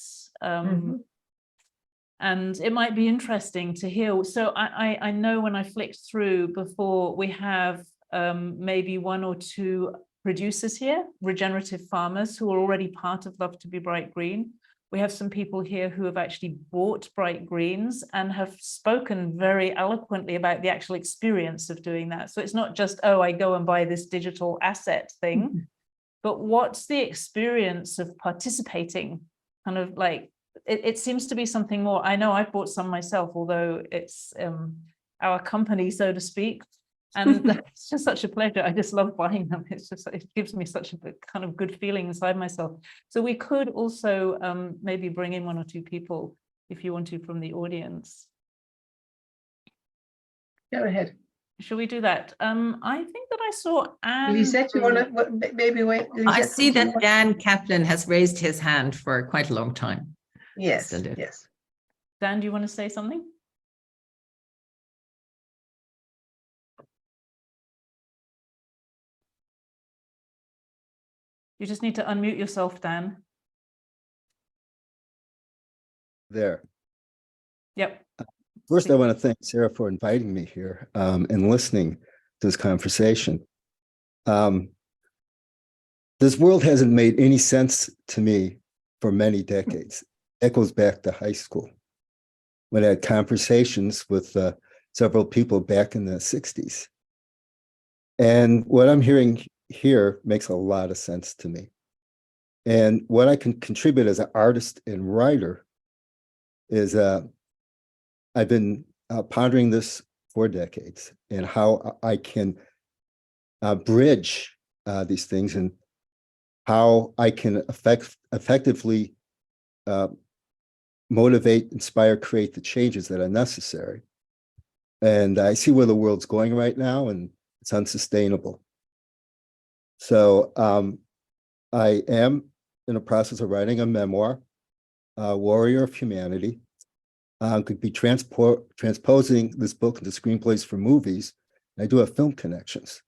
And it might be interesting to hear. So I know when I flicked through before, we have maybe 1 or 2 producers here, regenerative farmers who are already part of Love to be Bright Green. We have some people here who have actually bought Bright Greens and have spoken very eloquently about the actual experience of doing that. So it's not just, oh, I go and buy this digital asset thing, but what's the experience of participating? Kind of like, it seems to be something more. I know I've bought some myself, although it's our company, so to speak. And it's just such a pleasure. I just love buying them. It's just, it gives me such a kind of good feeling inside myself. So we could also maybe bring in 1 or 2 people if you want to from the audience. Go ahead. Shall we do that? I think that I saw Anne. Lisette, you want to maybe wait? I Lisette, see that Dan Kaplan has raised his hand for quite a long time. Yes, Still do. yes. Dan, do you want to say something? You just need to unmute yourself, Dan. There. Yep. First, I want to thank Sarah for inviting me here and listening to this conversation. This world hasn't made any sense to me for many decades. That goes back to high school, when I had conversations with several people back in the 60s. And what I'm hearing here makes a lot of sense to me. And what I can contribute as an artist and writer is I've been pondering this for decades and how I can bridge these things and how I can effectively motivate, inspire, create the changes that are necessary. And I see where the world's going right now, and it's unsustainable. So I am in the process of writing a memoir, Warrior of Humanity. Could be transposing this book into screenplays for movies. I do have film connections.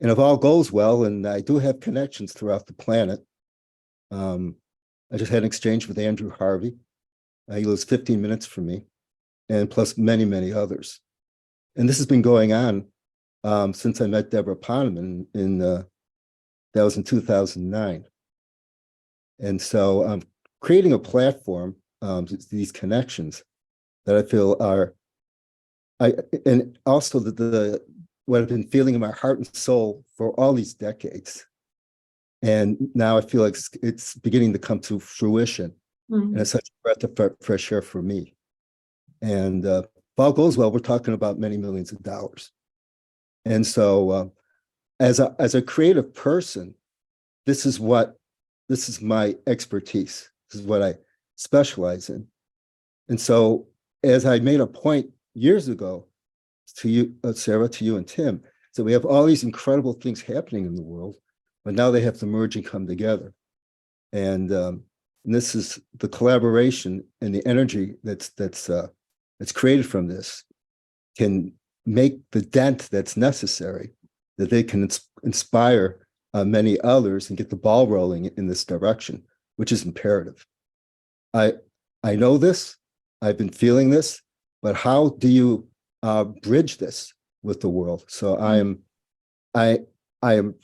And if all goes well, and I do have connections throughout the planet, I just had an exchange with Andrew Harvey. He lives 15 minutes from me, and plus many, many others. And this has been going on since I met Deborah Poneman that was in 2009. And so I'm creating a platform, these connections that I feel are, and also what I've been feeling in my heart and soul for all these decades. And now I feel like it's beginning to come to fruition. And it's such a breath of fresh air for me. And if all goes well, we're talking about many millions of dollars. And so as a creative person, this is my expertise. This is what I specialize in. And so as I made a point years ago to you, Sarah, to you and Tim, so we have all these incredible things happening in the world, but now they have to merge and come together. And this is the collaboration and the energy that's created from this can make the dent that's necessary, that they can inspire many others and get the ball rolling in this direction, which is imperative. I know this, I've been feeling this, but how do you bridge this with the world? So I am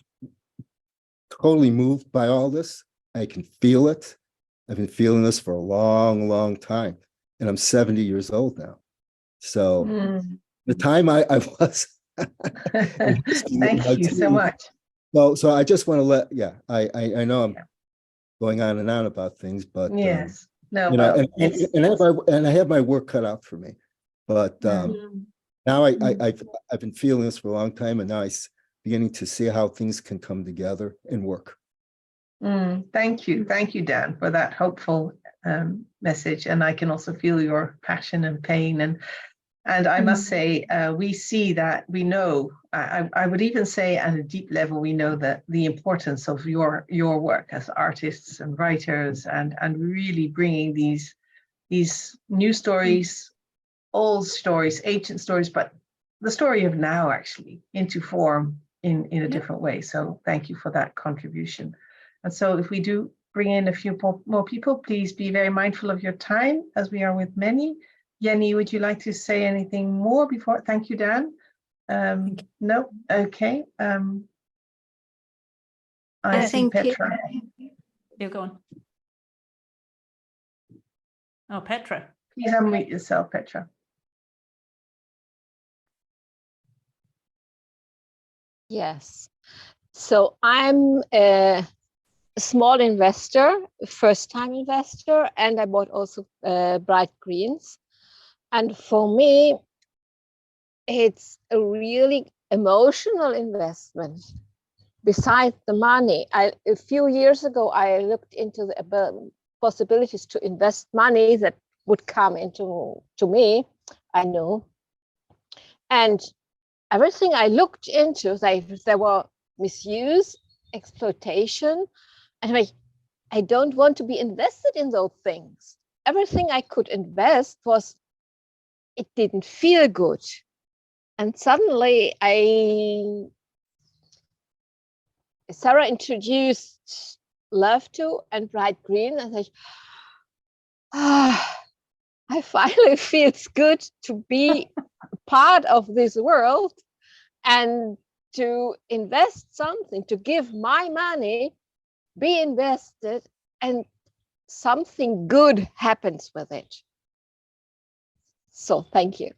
totally moved by all this. I can feel it. I've been feeling this for a long, long time, and I'm 70 years old now. So the time I was. Thank you so much. So I just want to I know I'm going on and on about things, but yes, no, you know, well, and I have my work cut out for me, but now I've been feeling this for a long time, and now I'm beginning to see how things can come together and work. Thank you, Dan, for that hopeful message, and I can also feel your passion and pain, and I must say, we see that, we know, I would even say at a deep level, we know that the importance of your work as artists and writers, and really bringing these new stories, old stories, ancient stories, but the story of now actually into form in a different way. So thank you for that contribution. And so if we do bring in a few more people, please be very mindful of your time, as we are with many. Jenny, would you like to say anything more before? Thank you, Dan. No? Okay. I see Petra. You're going. Oh, Petra. Please unmute yourself, Petra. Yes. So I'm a small investor, first-time investor, and I bought also bright greens. And for me, it's a really emotional investment. Besides the money, a few years ago, I looked into the possibilities to invest money that would come into me, I knew. And everything I looked into, there were misuse, exploitation, and I don't want to be invested in those things. Everything I could invest it didn't feel good. And suddenly Sarah introduced Love To and Bright Green, and I finally feels good to be part of this world and to invest something, to give my money, be invested, and something good happens with it. So thank you.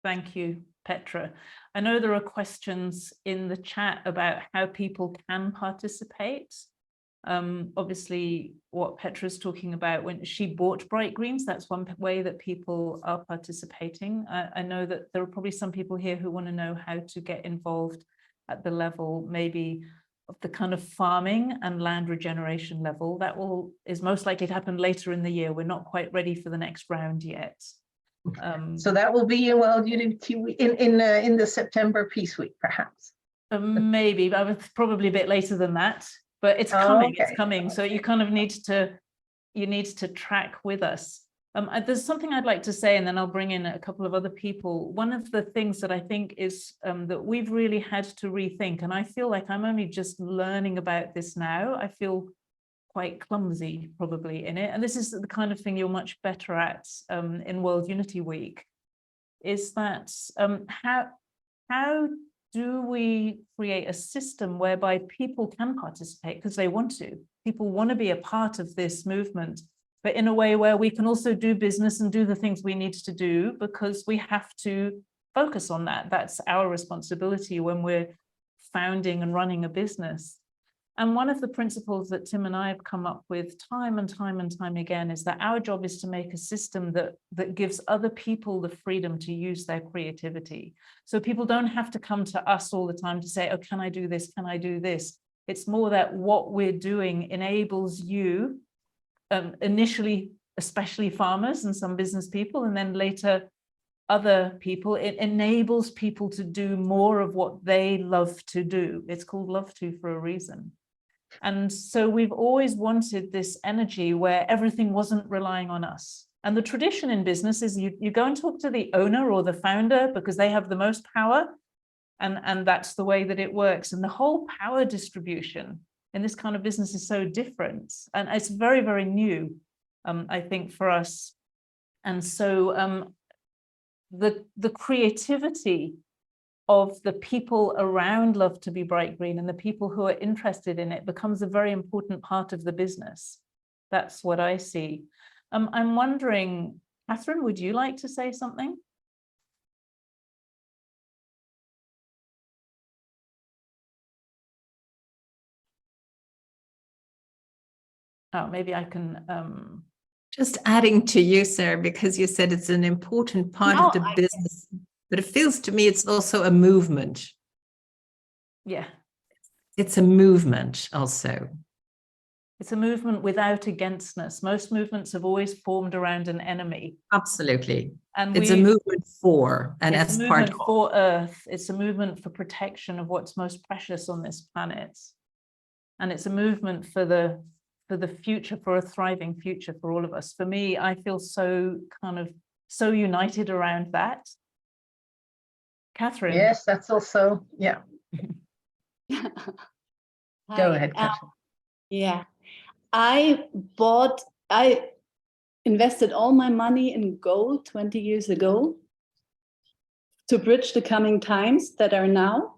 Thank you, Petra. I know there are questions in the chat about how people can participate. Obviously, what Petra's talking about, when she bought Bright Greens, that's one way that people are participating. I know that there are probably some people here who want to know how to get involved at the level maybe of the kind of farming and land regeneration level. That is most likely to happen later in the year. We're not quite ready for the next round yet. So that will be in World Unity in the September Peace Week, perhaps. Maybe, I was probably a bit later than that, but it's coming. Okay. It's coming. So you kind of need to track with us. There's something I'd like to say, and then I'll bring in a couple of other people. One of the things that I think is that we've really had to rethink, and I feel like I'm only just learning about this now. I feel quite clumsy probably in it, and this is the kind of thing you're much better at in World Unity Week, is that how do we create a system whereby people can participate because they want to? People want to be a part of this movement, but in a way where we can also do business and do the things we need to do, because we have to focus on that. That's our responsibility when we're founding and running a business. And one of the principles that Tim and I have come up with time and time and time again is that our job is to make a system that gives other people the freedom to use their creativity. So people don't have to come to us all the time to say, oh, can I do this? Can I do this? It's more that what we're doing enables you, initially, especially farmers and some business people, and then later other people, it enables people to do more of what they love to do. It's called Love To for a reason. And so we've always wanted this energy where everything wasn't relying on us. And the tradition in business is you go and talk to the owner or the founder because they have the most power, and that's the way that it works. And the whole power distribution in this kind of business is so different, and it's very, very new, I think, for us. And so the creativity of the people around Love to be Bright Green and the people who are interested in it becomes a very important part of the business. That's what I see. I'm wondering, Catherine, would you like to say something? Oh, maybe I can. Just adding to you, Sarah, because you said it's an important part of the business, but it feels to me it's also a movement. Yeah. It's a movement also. It's a movement without againstness. Most movements have always formed around an enemy. Absolutely. And it's a movement for, and it's as a part movement for Earth. It's a movement for protection of what's most precious on this planet. And it's a movement for the future, for a thriving future for all of us. For me, I feel so united around that. Catherine. Yes, that's also, yeah. Go ahead, Catherine. Yeah, I invested all my money in gold 20 years ago to bridge the coming times that are now,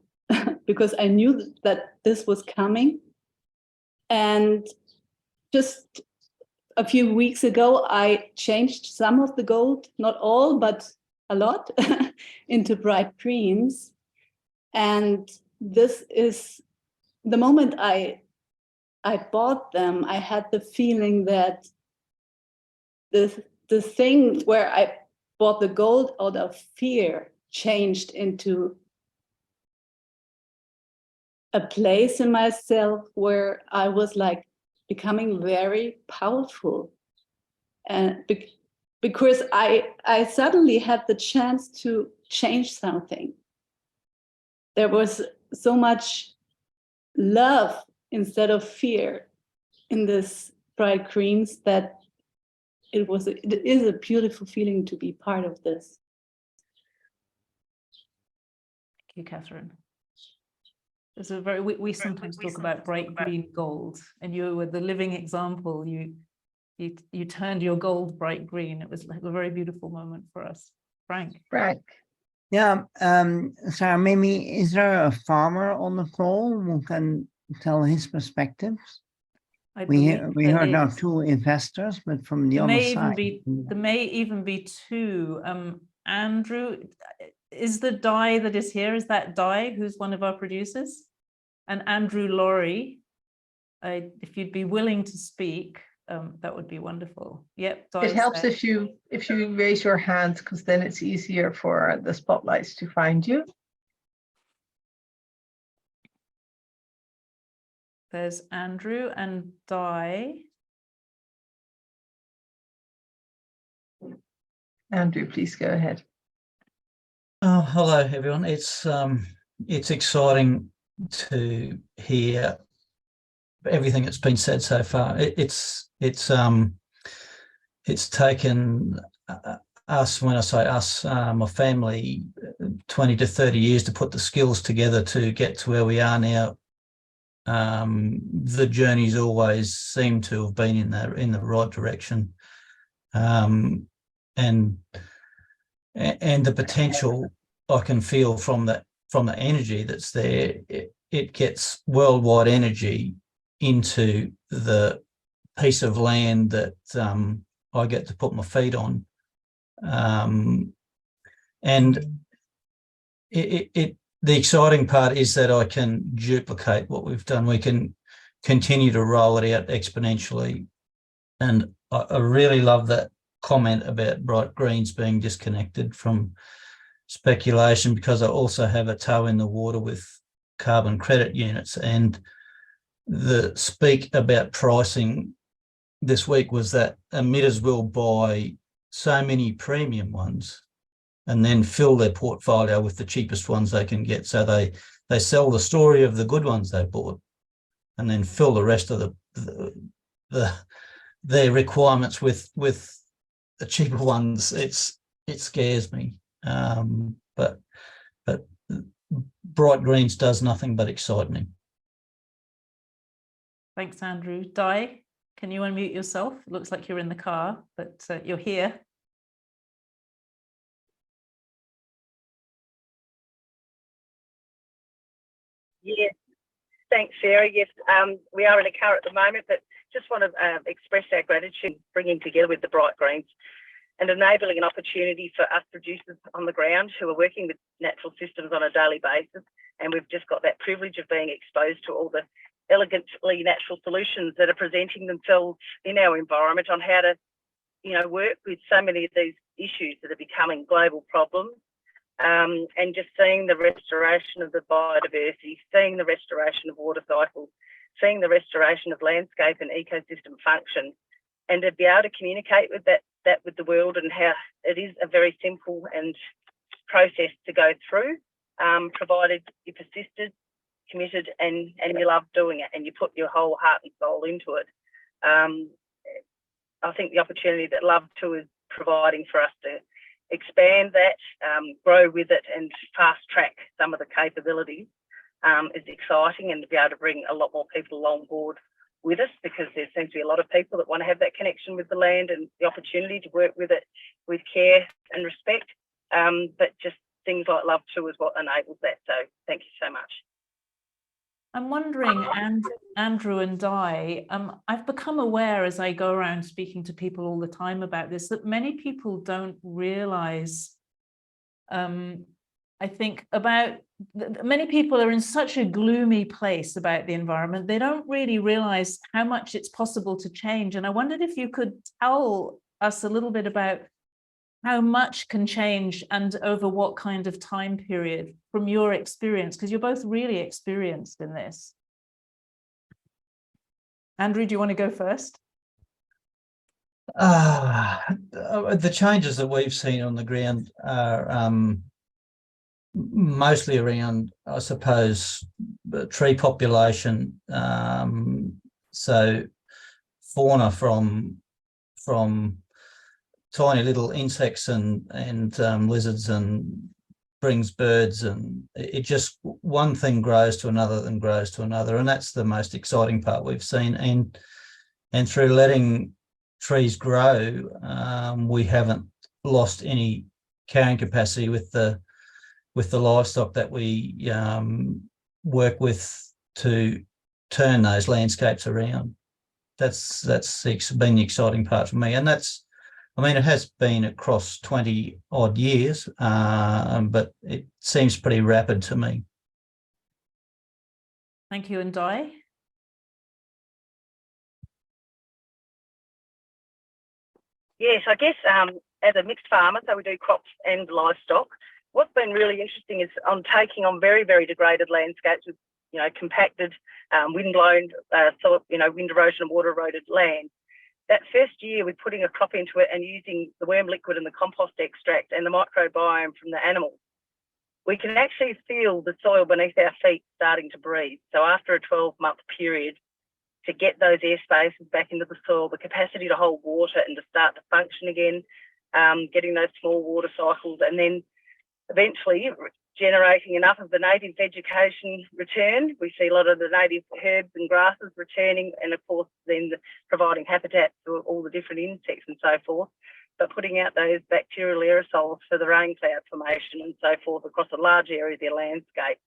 because I knew that this was coming. And just a few weeks ago, I changed some of the gold, not all, but a lot, into bright greens. And this is the moment I bought them, I had the feeling that the thing where I bought the gold out of fear changed into a place in myself where I was like becoming very powerful. And because I suddenly had the chance to change something. There was so much love instead of fear in this bright greens that it is a beautiful feeling to be part of this. Thank you, Catherine. It's a very, we sometimes talk about bright green gold, and you were the living example. You turned your gold bright green. It was like a very beautiful moment for us. Frank. Yeah, Sarah, maybe is there a farmer on the call who can tell his perspectives? We heard now 2 investors, but from the other side. There may even be 2. Andrew, is the Di that is here, is that Di, who's one of our producers? And Andrew Laurie, if you'd be willing to speak, that would be wonderful. Yep. It helps if you raise your hand, because then it's easier for the spotlights to find you. There's Andrew and Di. Andrew, please go ahead. Oh, hello everyone. It's exciting to hear everything that's been said so far. It's taken us, when I say us, my family, 20 to 30 years to put the skills together to get to where we are now. The journey's always seemed to have been in the right direction, and the potential I can feel from the energy that's there. It gets worldwide energy into the piece of land that I get to put my feet on, and the exciting part is that I can duplicate what we've done. We can continue to roll it out exponentially. And I really love that comment about bright greens being disconnected from speculation, because I also have a toe in the water with carbon credit units. And the speak about pricing this week was that emitters will buy so many premium ones and then fill their portfolio with the cheapest ones they can get. So they sell the story of the good ones they bought and then fill the rest of their requirements with the cheaper ones, it scares me. But bright greens does nothing but excite me. Thanks, Andrew. Di, can you unmute yourself? It looks like you're in the car, but you're here. Yes, thanks, Sarah. Yes, we are in a car at the moment, but just want to express our gratitude bringing together with the Bright Greens and enabling an opportunity for us producers on the ground who are working with natural systems on a daily basis. And we've just got that privilege of being exposed to all the elegantly natural solutions that are presenting themselves in our environment on how to, work with so many of these issues that are becoming global problems. And just seeing the restoration of the biodiversity, seeing the restoration of water cycles, seeing the restoration of landscape and ecosystem function, and to be able to communicate with that with the world, and how it is a very simple and process to go through, provided you persisted, committed, and you love doing it, and you put your whole heart and soul into it. I think the opportunity that Love To is providing for us to expand that, grow with it, and fast track some of the capabilities is exciting, and to be able to bring a lot more people on board with us, because there seems to be a lot of people that want to have that connection with the land and the opportunity to work with it with care and respect. But just things like Love To is what enables that. So thank you so much. I'm wondering, Andrew and Di, I've become aware as I go around speaking to people all the time about this, that many people don't realize, I think, many people are in such a gloomy place about the environment, they don't really realize how much it's possible to change. And I wondered if you could tell us a little bit about how much can change and over what kind of time period from your experience, because you're both really experienced in this. Andrew, do you want to go first? The changes that we've seen on the ground are mostly around, I suppose, tree population. So fauna from tiny little insects and lizards, and brings birds, and it just, one thing grows to another and grows to another, and that's the most exciting part we've seen. And through letting trees grow, we haven't lost any carrying capacity with the livestock that we work with to turn those landscapes around. That's been the exciting part for me, and that's, I mean, it has been across 20 odd years, but it seems pretty rapid to me. Thank you. And Di? Yes, I guess as a mixed farmer, so we do crops and livestock, what's been really interesting is on taking on very, very degraded landscapes with, compacted, wind-blown, wind erosion and water eroded land. That first year, we're putting a crop into it and using the worm liquid and the compost extract and the microbiome from the animals, we can actually feel the soil beneath our feet starting to breathe. So after a 12-month period, to get those air spaces back into the soil, the capacity to hold water and to start to function again, getting those small water cycles, and then eventually generating enough of the native vegetation return. We see a lot of the native herbs and grasses returning, and of course then providing habitat for all the different insects and so forth, but putting out those bacterial aerosols for the rain cloud formation and so forth across a large area of their landscape.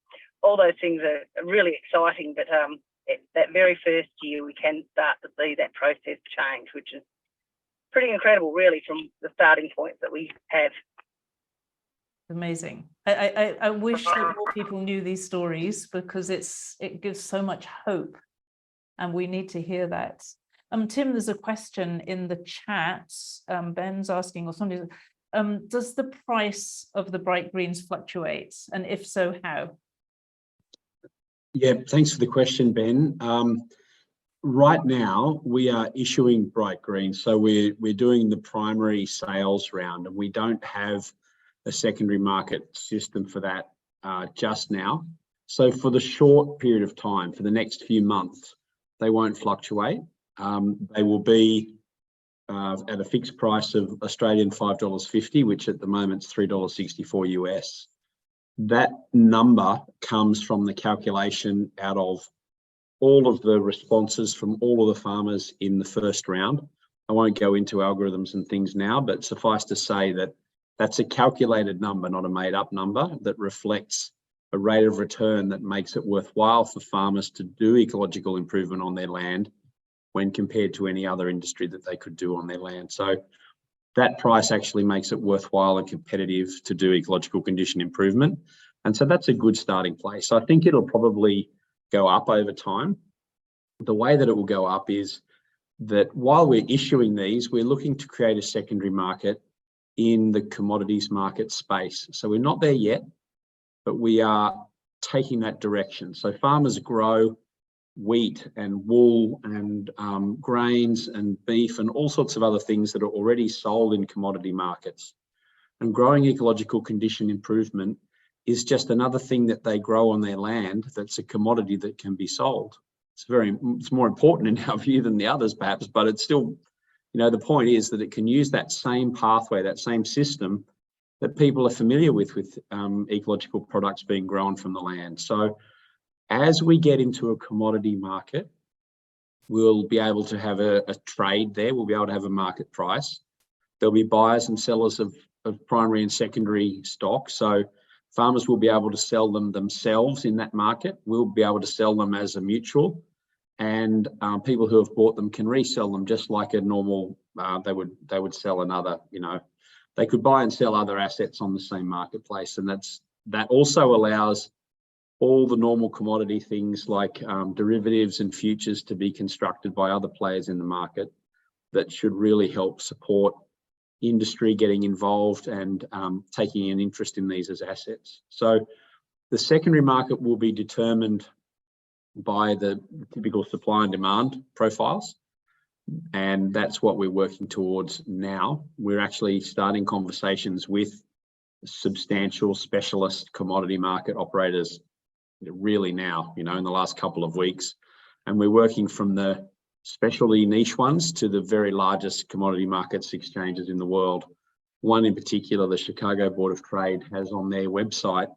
All those things are really exciting, but that very first year we can start to see that process change, which is pretty incredible really from the starting point that we have. Amazing. I wish that more people knew these stories, because it gives so much hope, and we need to hear that. Tim, there's a question in the chat. Ben's asking, or somebody, does the price of the bright greens fluctuate, and if so, how? Yeah, thanks for the question, Ben. Right now, we are issuing bright greens, so we're doing the primary sales round, and we don't have a secondary market system for that just now. So for the short period of time, for the next few months, they won't fluctuate. They will be at a fixed price of Australian $5.50, which at the moment is $3.64 US. That number comes from the calculation out of all of the responses from all of the farmers in the first round. I won't go into algorithms and things now, but suffice to say that that's a calculated number, not a made up number, that reflects a rate of return that makes it worthwhile for farmers to do ecological improvement on their land when compared to any other industry that they could do on their land. So that price actually makes it worthwhile and competitive to do ecological condition improvement. And so that's a good starting place. I think it'll probably go up over time. The way that it will go up is that while we're issuing these, we're looking to create a secondary market in the commodities market space. So we're not there yet, but we are taking that direction. So farmers grow wheat and wool and grains and beef and all sorts of other things that are already sold in commodity markets. And growing ecological condition improvement is just another thing that they grow on their land that's a commodity that can be sold. It's more important in our view than the others perhaps, but it's still, you know, the point is that it can use that same pathway, that same system that people are familiar with ecological products being grown from the land. So as we get into a commodity market, we'll be able to have a trade there. We'll be able to have a market price. There'll be buyers and sellers of primary and secondary stock. So farmers will be able to sell them themselves in that market. We'll be able to sell them as a mutual, and people who have bought them can resell them just like a normal, they would sell another, you know, they could buy and sell other assets on the same marketplace. And that also allows all the normal commodity things like derivatives and futures to be constructed by other players in the market that should really help support industry getting involved and taking an interest in these as assets. So the secondary market will be determined by the typical supply and demand profiles. And that's what we're working towards now. We're actually starting conversations with substantial specialist commodity market operators really now, you know, in the last couple of weeks. And we're working from the specialty niche ones to the very largest commodity markets exchanges in the world. One in particular, the Chicago Board of Trade, has on their website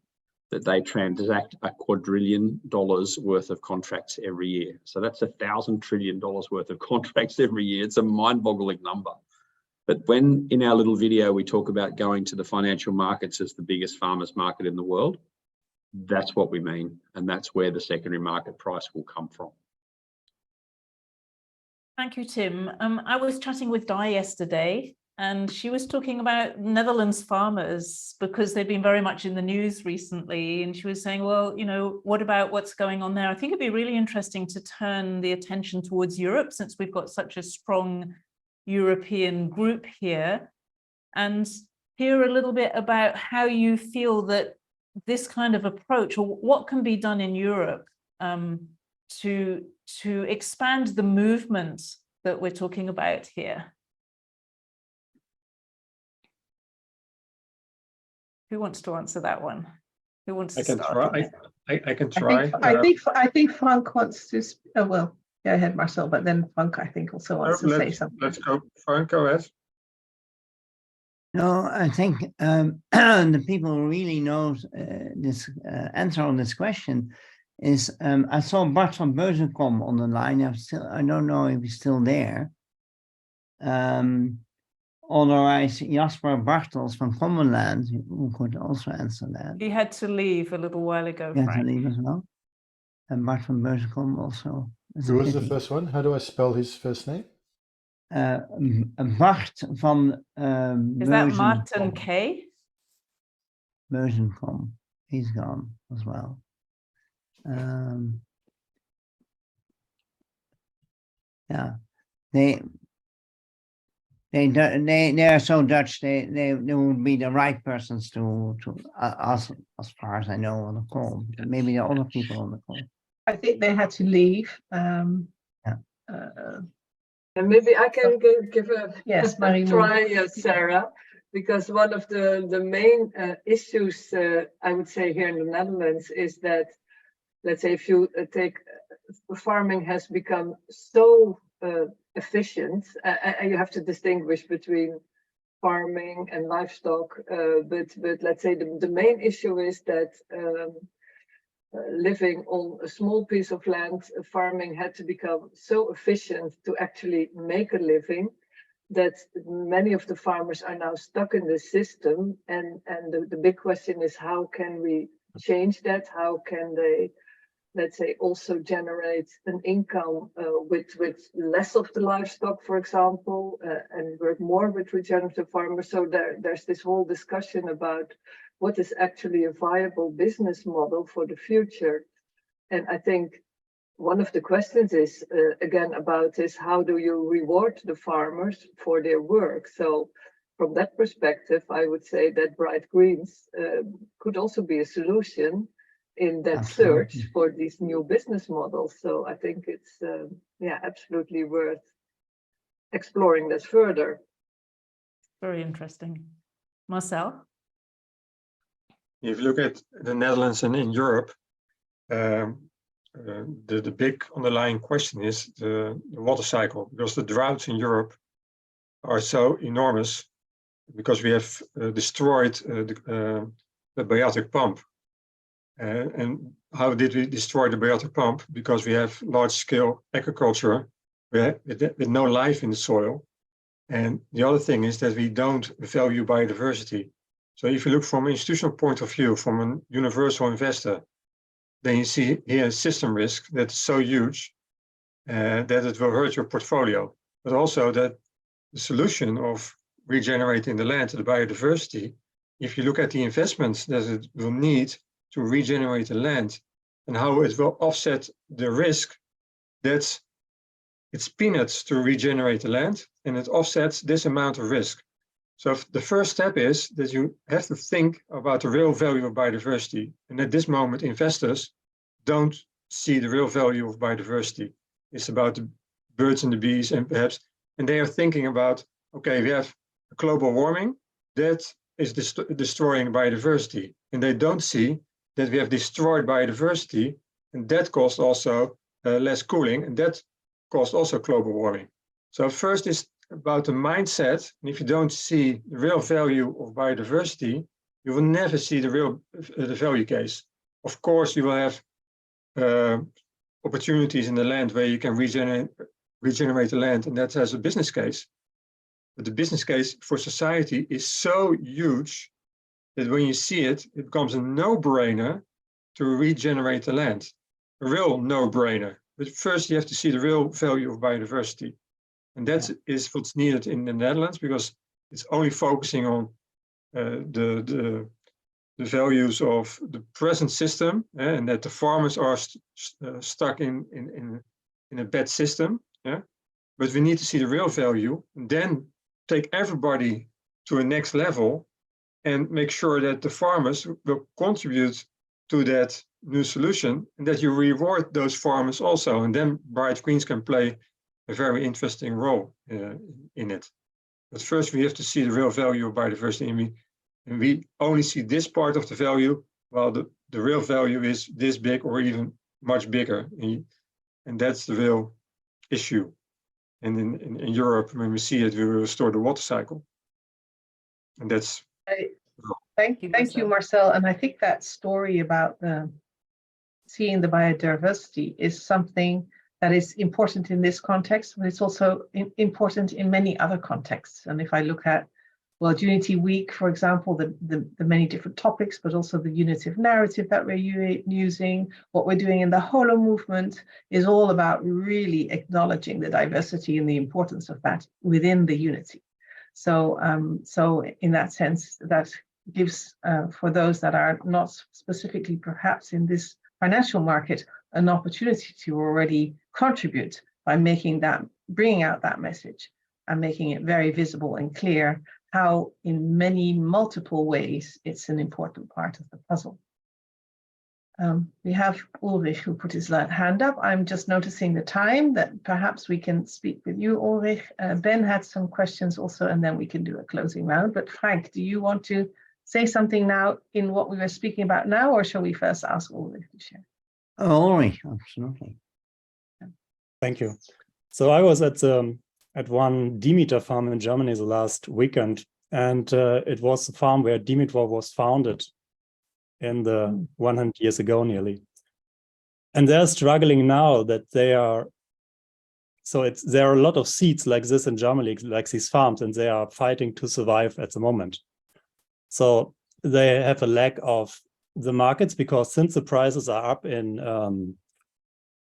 that they transact $1 quadrillion worth of contracts every year. So that's $1,000 trillion worth of contracts every year. It's a mind-boggling number. But when in our little video we talk about going to the financial markets as the biggest farmers market in the world, that's what we mean. And that's where the secondary market price will come from. Thank you, Tim. I was chatting with Di yesterday, and she was talking about Netherlands farmers because they've been very much in the news recently. And she was saying, well, you know, what about what's going on there? I think it'd be really interesting to turn the attention towards Europe, since we've got such a strong European group here, and hear a little bit about how you feel that this kind of approach, or what can be done in Europe to expand the movement that we're talking about here. Who wants to answer that one? Who wants to start? I can try. I think Frank wants to. Oh well, go ahead, Marcel. But then Frank, I think, also wants to say something. Let's go, Frank. Go ahead. No, I think the people who really know this answer on this question is I saw Bart van Beuzenkom on the line. I don't know if he's still there. Otherwise, Jasper Bartels from Commonland, who could also answer that. He had to leave a little while ago, He had Frank. to leave as well. And Bart van Beuzenkom also. Who was the first one? How do I spell his first name? Bart van Is that Martin K? Beuzenkom. He's gone as well. Yeah, they are so Dutch. They would be the right persons to ask, as far as I know, on the call. Maybe there are other people on the call. I think they had to leave. And maybe I can give a try, Sarah, because one of the main issues I would say here in the Netherlands is that, let's say, if you take farming has become so efficient. And you have to distinguish between farming and livestock. But let's say the main issue is that living on a small piece of land, farming had to become so efficient to actually make a living that many of the farmers are now stuck in the system. And the big question is, how can we change that? How can they, let's say, also generate an income with less of the livestock, for example, and work more with regenerative farmers? So there's this whole discussion about what is actually a viable business model for the future. And I think one of the questions is, again, about this, how do you reward the farmers for their work? So from that perspective, I would say that bright greens could also be a solution in that search for these new business models. So I think it's absolutely worth exploring this further. Very interesting. Marcel? If you look at the Netherlands and in Europe, the big underlying question is the water cycle, because the droughts in Europe are so enormous because we have destroyed the biotic pump. And how did we destroy the biotic pump? Because we have large-scale agriculture with no life in the soil. And the other thing is that we don't value biodiversity. So if you look from an institutional point of view, from a universal investor, then you see here a system risk that's so huge that it will hurt your portfolio. But also that the solution of regenerating the land, the biodiversity, if you look at the investments that it will need to regenerate the land and how it will offset the risk, it's peanuts to regenerate the land, and it offsets this amount of risk. So the first step is that you have to think about the real value of biodiversity. And at this moment, investors don't see the real value of biodiversity. It's about the birds and the bees, and they are thinking about, okay, we have global warming that is destroying biodiversity. And they don't see that we have destroyed biodiversity, and that caused also less cooling, and that caused also global warming. So first is about the mindset, and if you don't see the real value of biodiversity, you will never see the value case. Of course, you will have opportunities in the land where you can regenerate the land, and that has a business case. But the business case for society is so huge that when you see it, it becomes a no-brainer to regenerate the land. A real no-brainer. But first you have to see the real value of biodiversity. And that is what's needed in the Netherlands, because it's only focusing on the values of the present system, and that the farmers are stuck in a bad system. But we need to see the real value, and then take everybody to a next level and make sure that the farmers will contribute to that new solution, and that you reward those farmers also. And then bright greens can play a very interesting role in it. But first we have to see the real value of biodiversity, and we only see this part of the value, while the real value is this big or even much bigger. And that's the real issue. And in Europe, when we see it, we will restore the water cycle. And that's... Thank you, Marcel. And I think that story about seeing the biodiversity is something that is important in this context, but it's also important in many other contexts. And if I look at World Unity Week, for example, the many different topics, but also the unitive narrative that we're using, what we're doing in the Holo movement is all about really acknowledging the diversity and the importance of that within the unity. So, so in that sense, that gives, for those that are not specifically perhaps in this financial market, an opportunity to already contribute by making that, bringing out that message and making it very visible and clear how in many multiple ways it's an important part of the puzzle. We have Ulrich who put his hand up. I'm just noticing the time that perhaps we can speak with you, Ulrich. Ben had some questions also, and then we can do a closing round. But Frank, do you want to say something now in what we were speaking about now, or shall we first ask Ulrich to share? Oh, Ulrich, absolutely. Thank you. So I was at the at one Demeter farm in Germany the last weekend, and it was the farm where Demeter was founded in the 100 years ago nearly. And they're struggling now that they are, so there are a lot of seeds like this in Germany, like these farms, and they are fighting to survive at the moment. So they have a lack of the markets, because since the prices are up in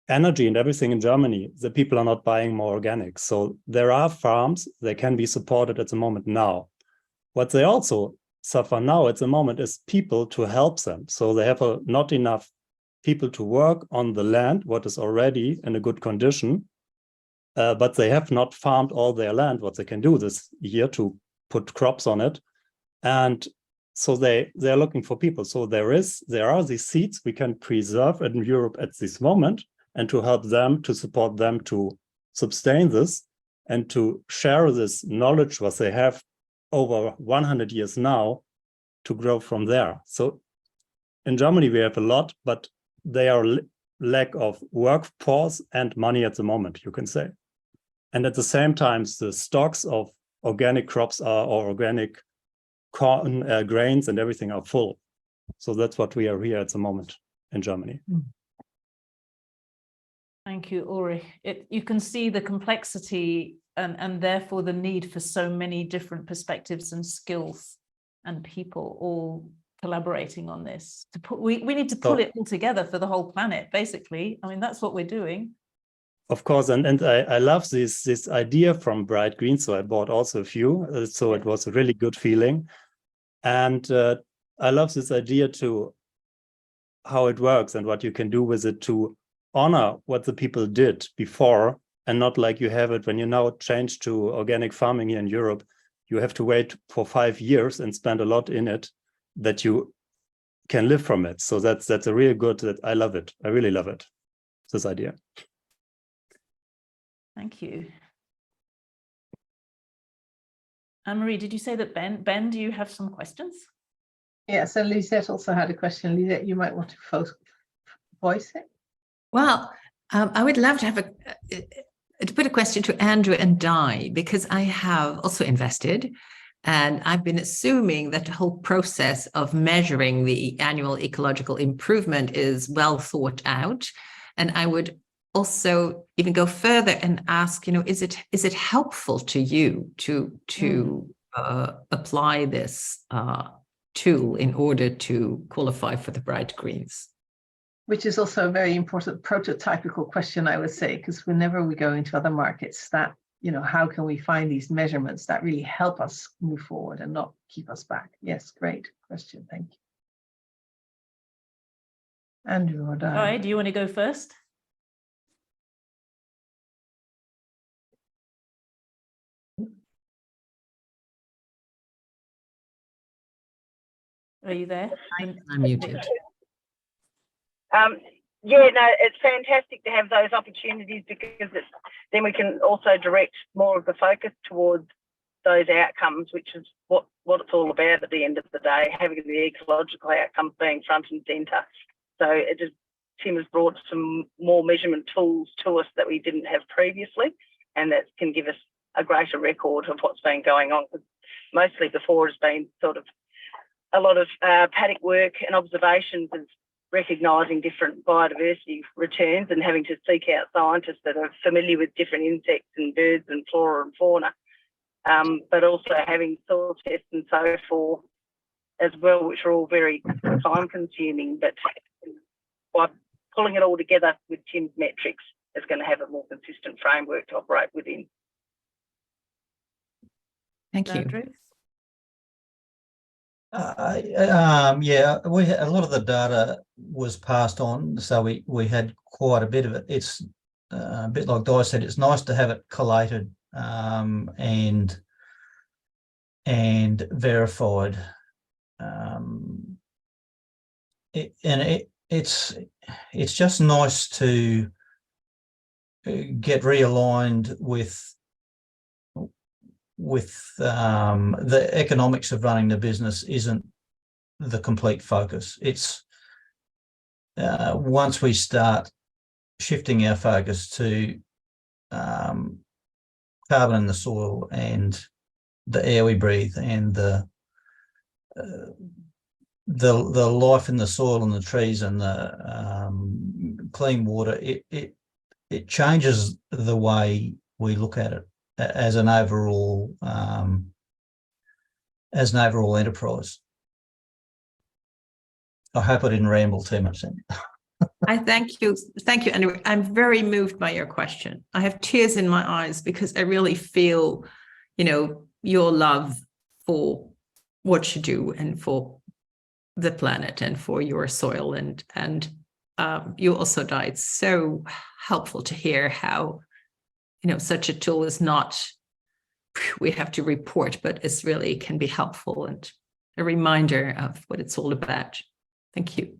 energy and everything in Germany, the people are not buying more organic. So there are farms, they can be supported at the moment now. What they also suffer now at the moment is people to help them. So they have not enough people to work on the land, what is already in a good condition, but they have not farmed all their land, what they can do this year to put crops on it. And so they're looking for people. So there are these seeds we can preserve in Europe at this moment, and to help them, to support them to sustain this and to share this knowledge what they have over 100 years now to grow from there. So in Germany we have a lot, but they are lack of workforce and money at the moment, you can say. And at the same time, the stocks of organic crops or organic corn, grains and everything are full. So that's what we are here at the moment in Germany. Thank you, Ulrich. You can see the complexity and therefore the need for so many different perspectives and skills and people all collaborating on this. We need to pull it all together for the whole planet, basically. I mean, that's what we're doing. Of course, and I love this idea from Bright Green, so I bought also a few, so it was a really good feeling. And I love this idea to how it works and what you can do with it to honor what the people did before, and not like you have it when you now change to organic farming here in Europe. You have to wait for 5 years and spend a lot in it that you can live from it. So that's a really good, that I love it. I really love it, this idea. Thank you. Anne-Marie, did you say that Ben, do you have some questions? Yeah, so Lisette also had a question. Lisette, you might want to voice it. Well, I would love to have to put a question to Andrew and Di, because I have also invested, and I've been assuming that the whole process of measuring the annual ecological improvement is well thought out. And I would also even go further and ask, is it helpful to you to apply this tool in order to qualify for the Bright Greens? Which is also a very important prototypical question, I would say, because whenever we go into other markets, that, how can we find these measurements that really help us move forward and not keep us back? Yes, great question. Thank you. Andrew or Di? All right, do you want to go first? Are you there? I'm muted. Yeah, no, it's fantastic to have those opportunities, because then we can also direct more of the focus towards those outcomes, which is what it's all about at the end of the day, having the ecological outcomes being front and centre. So Tim has brought some more measurement tools to us that we didn't have previously, and that can give us a greater record of what's been going on. Because mostly before has been sort of a lot of paddock work and observations of recognising different biodiversity returns and having to seek out scientists that are familiar with different insects and birds and flora and fauna, but also having soil tests and so forth as well, which are all very time consuming. But by pulling it all together with Tim's metrics, it's going to have a more consistent framework to operate within. Thank you. Andrew? Yeah, a lot of the data was passed on, so we had quite a bit of it. It's a bit like Di said, it's nice to have it collated and verified. It's just nice to get realigned with the economics of running the business isn't the complete focus. It's once we start shifting our focus to carbon in the soil and the air we breathe and the life in the soil and the trees and the clean water, it changes the way we look at it as an overall enterprise. I hope I didn't ramble too much then. I thank you, Andrew. I'm very moved by your question. I have tears in my eyes because I really feel, your love for what you do and for the planet and for your soil, and you also died. It's so helpful to hear how, such a tool is not, we have to report, but it's really can be helpful and a reminder of what it's all about. Thank you.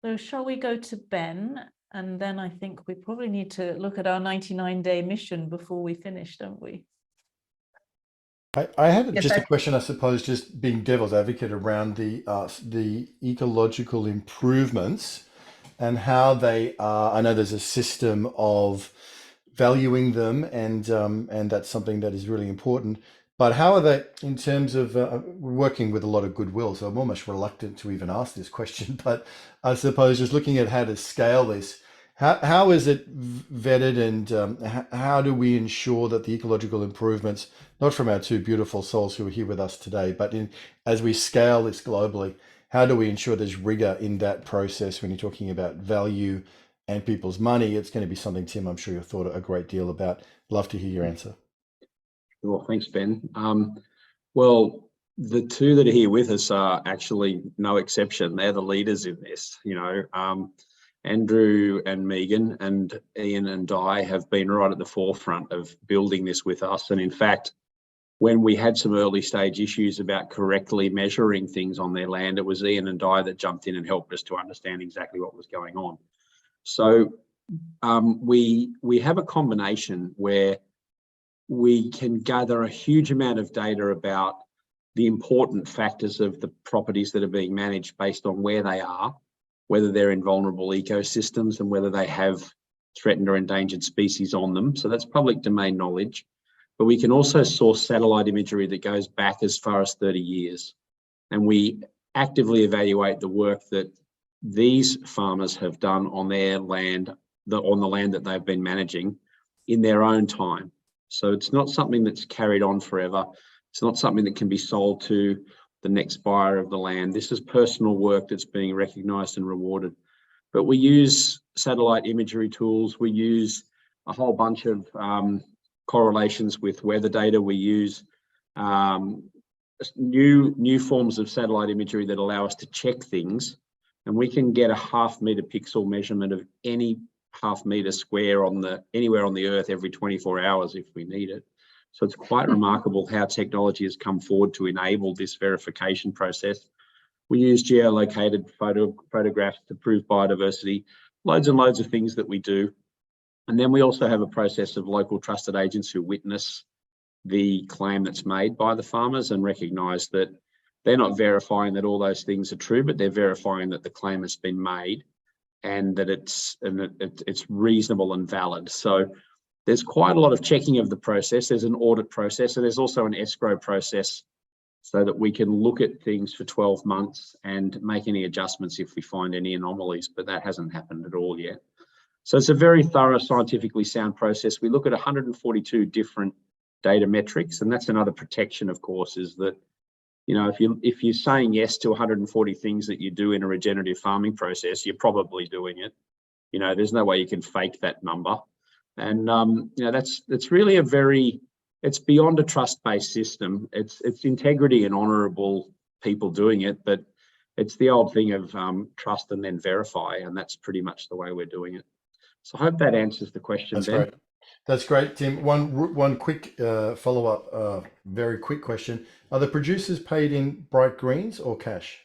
So shall we go to Ben? And then I think we probably need to look at our 99-day mission before we finish, don't we? I had just a question, I suppose, just being devil's advocate around the ecological improvements and how they are. I know there's a system of valuing them, and that's something that is really important. But how are they in terms of working with a lot of goodwill? So I'm almost reluctant to even ask this question, but I suppose just looking at how to scale this, how is it vetted, and how do we ensure that the ecological improvements, not from our two beautiful souls who are here with us today, but as we scale this globally, how do we ensure there's rigor in that process when you're talking about value and people's money? It's going to be something, Tim, I'm sure you've thought a great deal about. Love to hear your answer. Well, thanks, Ben. Well, the two that are here with us are actually no exception. They're the leaders in this. Andrew and Megan and Ian and Di have been right at the forefront of building this with us. And in fact, when we had some early stage issues about correctly measuring things on their land, it was Ian and Di that jumped in and helped us to understand exactly what was going on. So we have a combination where we can gather a huge amount of data about the important factors of the properties that are being managed based on where they are, whether they're in vulnerable ecosystems and whether they have threatened or endangered species on them. So that's public domain knowledge. But we can also source satellite imagery that goes back as far as 30 years. And we actively evaluate the work that these farmers have done on their land, on the land that they've been managing in their own time. So it's not something that's carried on forever. It's not something that can be sold to the next buyer of the land. This is personal work that's being recognised and rewarded. But we use satellite imagery tools. We use a whole bunch of correlations with weather data. We use new forms of satellite imagery that allow us to check things, and we can get a half-metre pixel measurement of any half-metre square anywhere on the Earth every 24 hours if we need it. So it's quite remarkable how technology has come forward to enable this verification process. We use geolocated photographs to prove biodiversity, loads and loads of things that we do. And then we also have a process of local trusted agents who witness the claim that's made by the farmers and recognise that they're not verifying that all those things are true, but they're verifying that the claim has been made and that it's reasonable and valid. So there's quite a lot of checking of the process. There's an audit process, and there's also an escrow process so that we can look at things for 12 months and make any adjustments if we find any anomalies, but that hasn't happened at all yet. So it's a very thorough, scientifically sound process. We look at 142 different data metrics, and that's another protection, of course, is that, if you're saying yes to 140 things that you do in a regenerative farming process, you're probably doing it. There's no way you can fake that number. And that's really it's beyond a trust-based system. It's integrity and honourable people doing it, but it's the old thing of trust and then verify, and that's pretty much the way we're doing it. So I hope that answers the question. That's Ben. great. That's great, Tim. One quick follow-up, very quick question. Are the producers paid in bright greens or cash?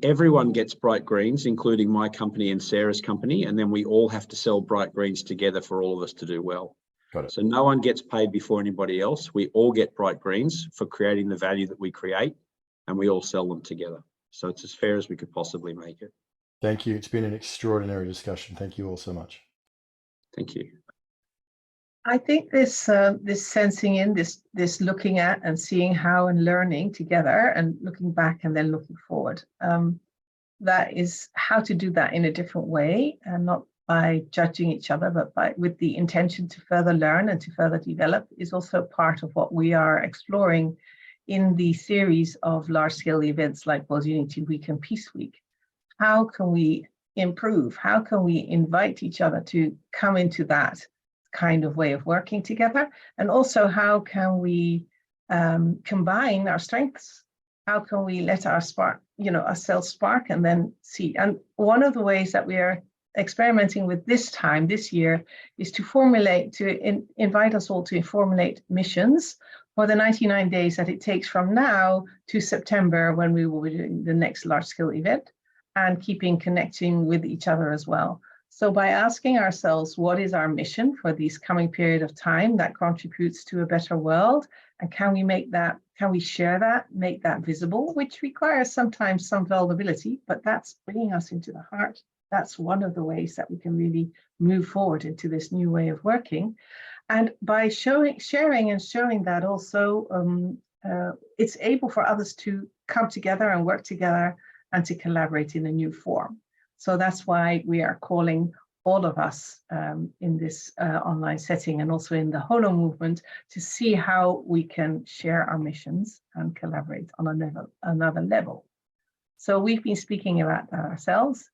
Everyone gets bright greens, including my company and Sarah's company, and then we all have to sell bright greens together for all of us to do well. Got it. So no one gets paid before anybody else. We all get bright greens for creating the value that we create, and we all sell them together. So it's as fair as we could possibly make it. Thank you. It's been an extraordinary discussion. Thank you all so much. Thank you. I think this this sensing in, this looking at and seeing how and learning together and looking back and then looking forward. That is how to do that in a different way, and not by judging each other, but with the intention to further learn and to further develop, is also part of what we are exploring in the series of large-scale events like World Unity Week and Peace Week. How can we improve? How can we invite each other to come into that kind of way of working together? And also, how can we combine our strengths? How can we let our spark, ourselves spark and then see? And one of the ways that we are experimenting with this year, is to invite us all to formulate missions for the 99 days that it takes from now to September, when we will be doing the next large-scale event, and connecting with each other as well. So by asking ourselves, what is our mission for this coming period of time that contributes to a better world? And can we share that, make that visible, which requires sometimes some vulnerability, but that's bringing us into the heart. That's one of the ways that we can really move forward into this new way of working. And by sharing and showing that also, it's able for others to come together and work together and to collaborate in a new form. So that's why we are calling all of us in this online setting, and also in the Holo movement, to see how we can share our missions and collaborate on another level. So we've been speaking about that ourselves.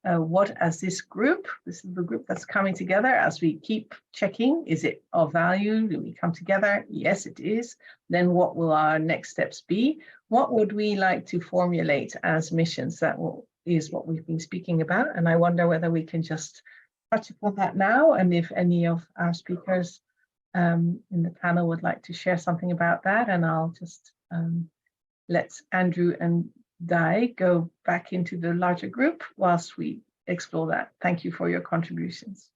What, as this is the group that's coming together, as we keep checking, is it of value? Do we come together? Yes, it is. Then what will our next steps be? What would we like to formulate as missions? Is what we've been speaking about. And I wonder whether we can just touch upon that now, and if any of our speakers in the panel would like to share something about that, and I'll just let Andrew and Dai go back into the larger group whilst we explore that. Thank you for your contributions.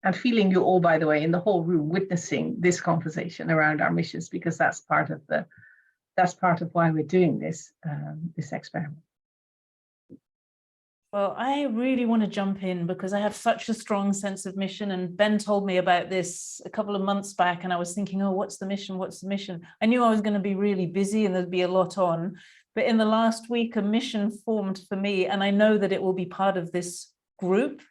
And feeling you all, by the way, in the whole room, witnessing this conversation around our missions, because that's part of why we're doing this experiment. Well, I really want to jump in because I have such a strong sense of mission, and Ben told me about this a couple of months back, and I was thinking, oh, what's the mission? What's the mission? I knew I was going to be really busy and there'd be a lot on, but in the last week, a mission formed for me, and I know that it will be part of this group.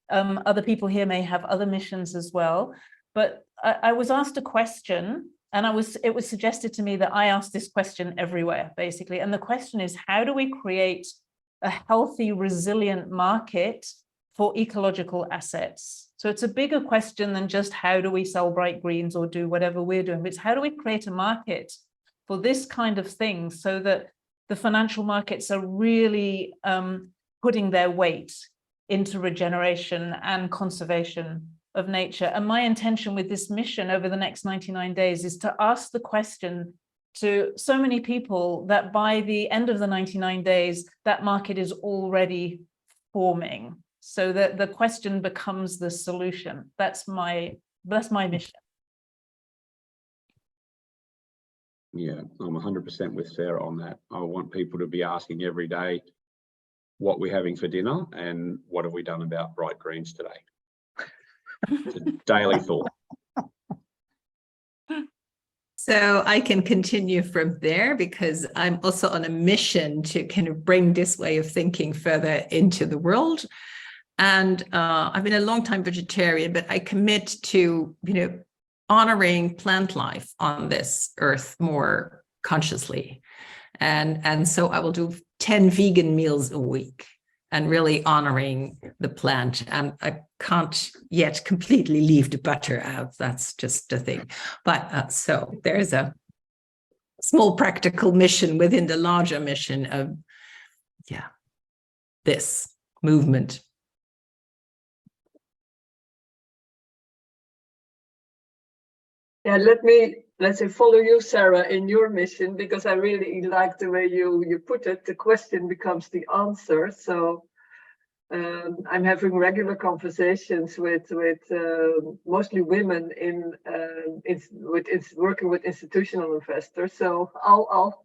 Other people here may have other missions as well, but I was asked a question, and it was suggested to me that I ask this question everywhere, basically. And the question is, how do we create a healthy, resilient market for ecological assets? So it's a bigger question than just how do we sell bright greens or do whatever we're doing, but it's how do we create a market for this kind of thing, so that the financial markets are really putting their weight into regeneration and conservation of nature. And my intention with this mission over the next 99 days is to ask the question to so many people that by the end of the 99 days, that market is already forming, so that the question becomes the solution. That's my mission. Yeah, I'm 100% with Sarah on that. I want people to be asking every day what we're having for dinner and what have we done about bright greens today. It's a daily thought. So I can continue from there, because I'm also on a mission to kind of bring this way of thinking further into the world. And I've been a long time vegetarian, but I commit to, honoring plant life on this earth more consciously. And so I will do 10 vegan meals a week and really honoring the plant. And I can't yet completely leave the butter out. That's just a thing. But so there's a small practical mission within the larger mission of, this movement. Yeah, let's say follow you, Sarah, in your mission, because I really like the way you put it. The question becomes the answer. So I'm having regular conversations with mostly women working with institutional investors. So I'll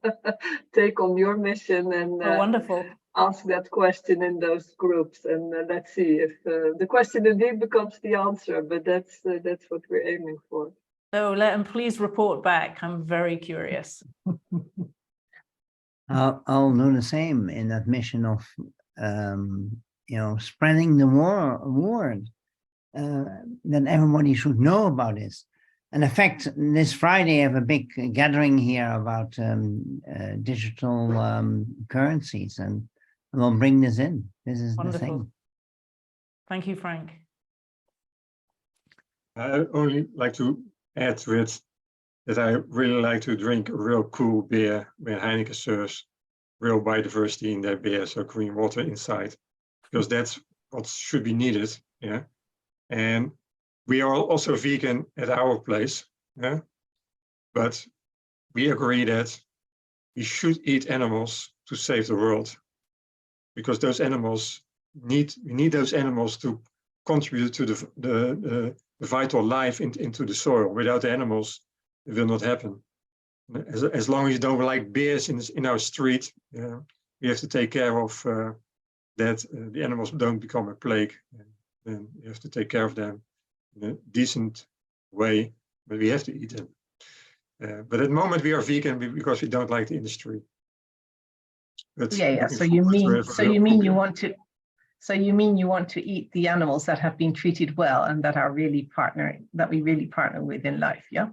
take on your mission and wonderful. Ask that question in those groups, and let's see if the question indeed becomes the answer. But that's what we're aiming for. So let them please report back. I'm very curious. I'll do the same in that mission of spreading the word that everybody should know about this. And in fact, this Friday I have a big gathering here about digital currencies, and we'll bring this in. This is wonderful. The thing. Thank you, Frank. I only like to add to it that I really like to drink a real cool beer when Heineken serves real biodiversity in their beer, so green water inside, because that's what should be needed. Yeah, and we are also vegan at our place. Yeah, but we agree that we should eat animals to save the world, because those animals we need those animals to contribute to the vital life into the soil. Without the animals, it will not happen. As long as you don't like bears in our street, we have to take care of that the animals don't become a plague. And you have to take care of them in a decent way, but we have to eat them. But at the moment we are vegan because we don't like the industry. But yeah. So you mean you want to eat the animals that have been treated well and that are really we really partner with in life, yeah?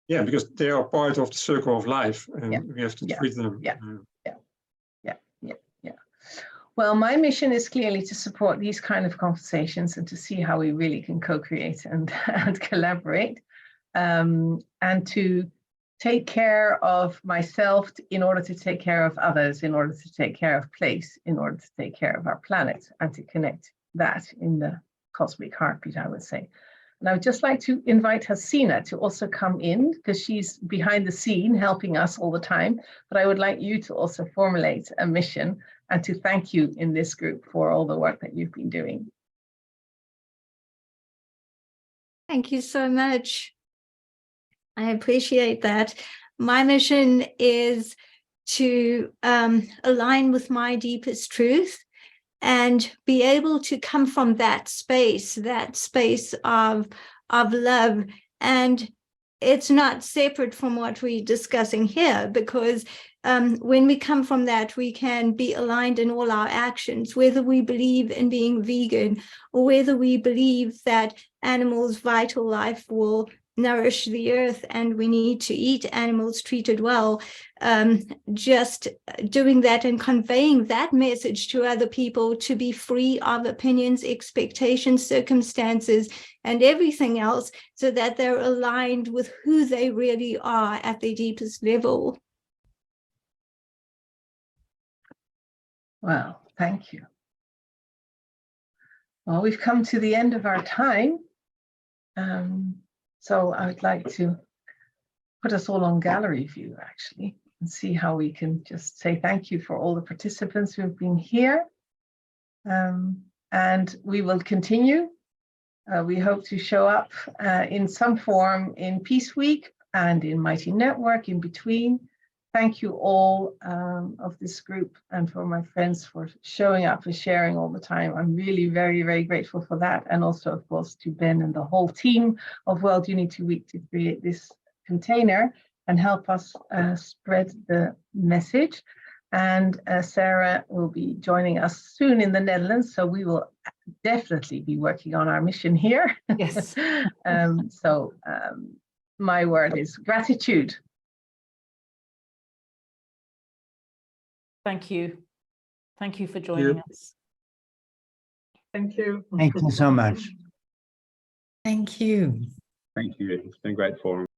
Yeah, because they are part of the circle of life, and we have to treat them. Yeah. Well, my mission is clearly to support these kind of conversations and to see how we really can co-create and collaborate, and to take care of myself in order to take care of others, in order to take care of place, in order to take care of our planet, and to connect that in the cosmic heartbeat, I would say. And I would just like to invite Hasina to also come in, because she's behind the scene helping us all the time. But I would like you to also formulate a mission and to thank you in this group for all the work that you've been doing. Thank you so much. I appreciate that. My mission is to align with my deepest truth and be able to come from that space of love. And it's not separate from what we're discussing here, because when we come from that, we can be aligned in all our actions, whether we believe in being vegan or whether we believe that animals' vital life will nourish the earth and we need to eat animals treated well. Just doing that and conveying that message to other people, to be free of opinions, expectations, circumstances, and everything else, so that they're aligned with who they really are at their deepest level. Wow, thank you. Well, we've come to the end of our time. So I would like to put us all on gallery view, actually, and see how we can just say thank you for all the participants who have been here. And we will continue. We hope to show up in some form in Peace Week and in Mighty Network in between. Thank you all of this group and for my friends for showing up and sharing all the time. I'm really very, very grateful for that. And also, of course, to Ben and the whole team of World Unity Week to create this container and help us spread the message. And Sarah will be joining us soon in the Netherlands. So we will definitely be working on our mission here. Yes. My word is gratitude. Thank you. Thank you for joining us. Thank you. Thank you so much. Thank you. Thank you. It's been a great forum.